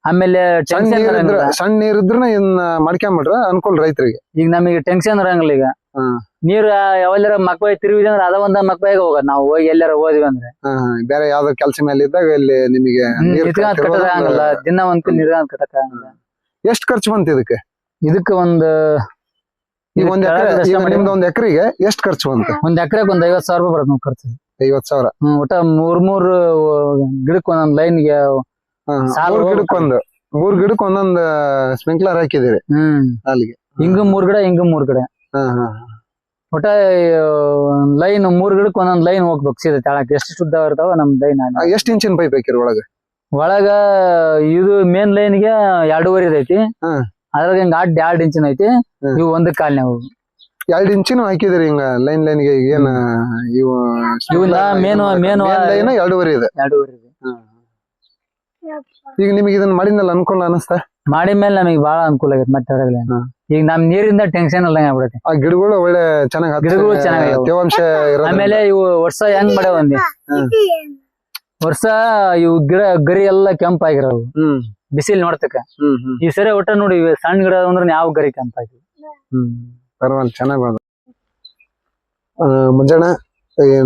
ಆಮೇಲೆ ಸಣ್ಣ ನೀರ್ ಇದ್ರ ಇನ್ನ ಮಾಡ್ಕೊಂಬಿಟ್ರ ಅನುಕೂಲ ರೈತರಿಗೆ. ಈಗ ನಮಗೆ ಟೆನ್ಷನ್ ಇರಂಗಿಲ್ಲ. ಈಗ ನೀರ್ ಯಾವೆಲ್ಲರ ಮಕ್ಬಾಯಿ ತಿರುಗಿದ ಅಂದ್ರೆ ಅದ ಒಂದ ಮಕ್ಬಾಯಿಗೆ ಹೋಗೋದ್. ನಾವು ಹೋಗಿ ಎಲ್ಲಾರ ಹೋದ್ವಿ ಅಂದ್ರೆ ಬೇರೆ ಯಾವ್ದೋ ಕೆಲಸ ಮೇಲೆ ಇದ್ದಾಗ ಇಲ್ಲಿ ನಿಮಗೆ ಕಟ್ಟಕ್ಕಾಗಲ್ಲ. ದಿನ ಒಂದ್ ನೀರ್ ಕಟ್ಟಕ್ಕಾಗಲ್ಲ. ಎಷ್ಟ್ ಖರ್ಚು ಬಂತು ಇದಕ್ಕೆ? ಈಗ ನಿಮ್ದು 1 ಎಕರೆಗೆ ಎಷ್ಟ್ ಖರ್ಚು ಬಂತು? 1 ಎಕರೆಗೆ 50,000 ರೂಪಾಯಿ ಬರುತ್ತೆ ಖರ್ಚು. 50,000. ಒಟ್ಟ ಮೂರ್ ಗಿಡಕ್ಕೆ ಒಂದೊಂದ್ ಲೈನ್ಗೆ ಸಾಲು ಮೂರ್ ಗಿಡಕ್ಕೊಂದು 3 ಗಿಡಕ್ಕೆ ಒಂದೊಂದು ಸ್ಪ್ರಿಂಕ್ಲರ್ ಹಾಕಿದಿರಿ ಅಲ್ಲಿಗೆ. ಹಿಂಗ 3 ಗಿಡ ಹಿಂಗ 3 ಗಿಡ. ಒಟ್ಟ ಲೈನ್ 3 ಗಿಡಕ್ಕೆ ಒಂದೊಂದ್ ಲೈನ್ ಹೋಗ್ಬೇಕು ಸೀದಾ ತೆಳಕ್. ಎಷ್ಟು ಉದ್ದ ಇರ್ತಾವ ನಮ್ ಲೈನ್. ಎಷ್ಟ್ ಇಂಚಿನ ಪೈಪ್ ಹಾಕಿರಿ ಒಳಗ ಇದು ಮೇನ್ ಲೈನ್ಗೆ 2.5 ಐತಿ. ಅದ್ರಾಗ ಹಿಂಗ 2 ಇಂಚಿನ ಐತಿ. ಇವು 1 ಕಾಲ್ ನಾವು 2 ಇಂಚಿನ ಹಾಕಿದಿರಿ ಹಿಂಗ ಲೈನ್ಗೆ. ಏನ ಇವು ಮೇನ್ ಲೈನ್ 2.5 ಇದೆ. 2.5 ಇದೆ. ಈಗ ನಿಮಗೆ ಇದನ್ನ ಮಾಡಿದ್ಮೇಲೆ ಅನುಕೂಲ ಅನಿಸ್ತಾ? ಮಾಡಿದ್ಮೇಲೆ ನಮಗೆ ಬಹಳ ಅನುಕೂಲ ಆಗೈತೆ. ಮತ್ತೆ ಅದ್ರಾಗ ಈಗ ನಮ್ ನೀರಿಂದ ಟೆನ್ಷನ್ ಇಲ್ಲ ಆಗ್ಬಿಡತ್ತೆ. ಆ ಗಿಡಗಳು ಒಳ್ಳೆ ಗಿಡಗಳು ಚೆನ್ನಾಗಿ ತೇವಾಂಶ ಆಮೇಲೆ ಇವು ವರ್ಷ ಹೆಂಗ್ ಮಾಡ್ಯಾವ ಅಂದೆ, ವರ್ಷ ಇವು ಗಿಡ ಗರಿ ಎಲ್ಲ ಕೆಂಪಾಗಿರೋವು ಬಿಸಿಲ್ ನೋಡ್ತಕ್ಕ. ಈ ಸರಿ ಒಟ್ಟ ನೋಡಿ ಸಣ್ಣ ಗಿಡ ಅಂದ್ರೆ ಯಾವ ಗರಿ ಕೆಂಪಾಗಿ. ಪರವಾಗಿಲ್ಲ, ಚೆನ್ನಾಗ್ ಬಂದ. ಮುಂಜಾನೆ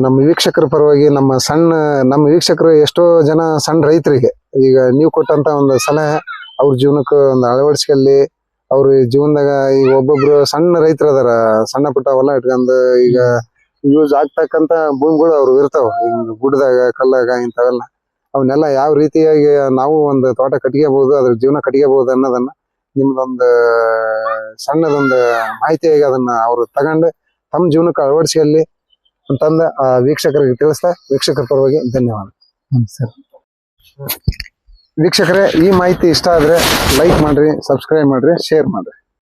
ನಮ್ಮ ವೀಕ್ಷಕರ ಪರವಾಗಿ ನಮ್ಮ ವೀಕ್ಷಕರು ಎಷ್ಟೋ ಜನ ಸಣ್ಣ ರೈತರಿಗೆ ಈಗ ನೀವು ಕೊಟ್ಟಂತ ಒಂದು ಸಲಹೆ ಅವ್ರ ಜೀವನಕ್ಕೆ ಒಂದು ಅಳವಡಿಸ್ಕೊಳ್ಳಿ. ಅವ್ರ ಜೀವನದಾಗ ಈಗ ಒಬ್ಬೊಬ್ರು ಸಣ್ಣ ರೈತರು ಅದಾರ, ಸಣ್ಣ ಪುಟ್ಟ ಹೊಲ ಇಟ್ಕೊಂಡು ಈಗ ಯೂಸ್ ಆಗ್ತಕ್ಕಂತ ಭೂಮಿಗಳು ಅವ್ರು ಇರ್ತಾವ. ಈಗ ಗುಡ್ಡದಾಗ ಕಲ್ಲಾಗ ಇಂಥವೆಲ್ಲ ಅವನ್ನೆಲ್ಲ ಯಾವ ರೀತಿಯಾಗಿ ನಾವು ಒಂದು ತೋಟ ಕಟ್ಕೋಬಹುದು, ಅದ್ರ ಜೀವನ ಕಟ್ಕೋಬಹುದು ಅನ್ನೋದನ್ನ ನಿಮ್ದೊಂದು ಸಣ್ಣದೊಂದು ಮಾಹಿತಿಯಾಗಿ ಅದನ್ನ ಅವ್ರು ತಗೊಂಡು ತಮ್ಮ ಜೀವನಕ್ಕೆ ಅಳವಡಿಸ್ಕೊಳ್ಳಿ ಅಂತಂದ ವೀಕ್ಷಕರಿಗೆ ತಿಳಿಸ್ತಾ ವೀಕ್ಷಕರ ಪರವಾಗಿ ಧನ್ಯವಾದ. ವೀಕ್ಷಕರೇ, ಈ ಮಾಹಿತಿ ಇಷ್ಟ ಆದ್ರೆ ಲೈಕ್ ಮಾಡ್ರಿ, ಸಬ್ಸ್ಕ್ರೈಬ್ ಮಾಡ್ರಿ, ಶೇರ್ ಮಾಡ್ರಿ.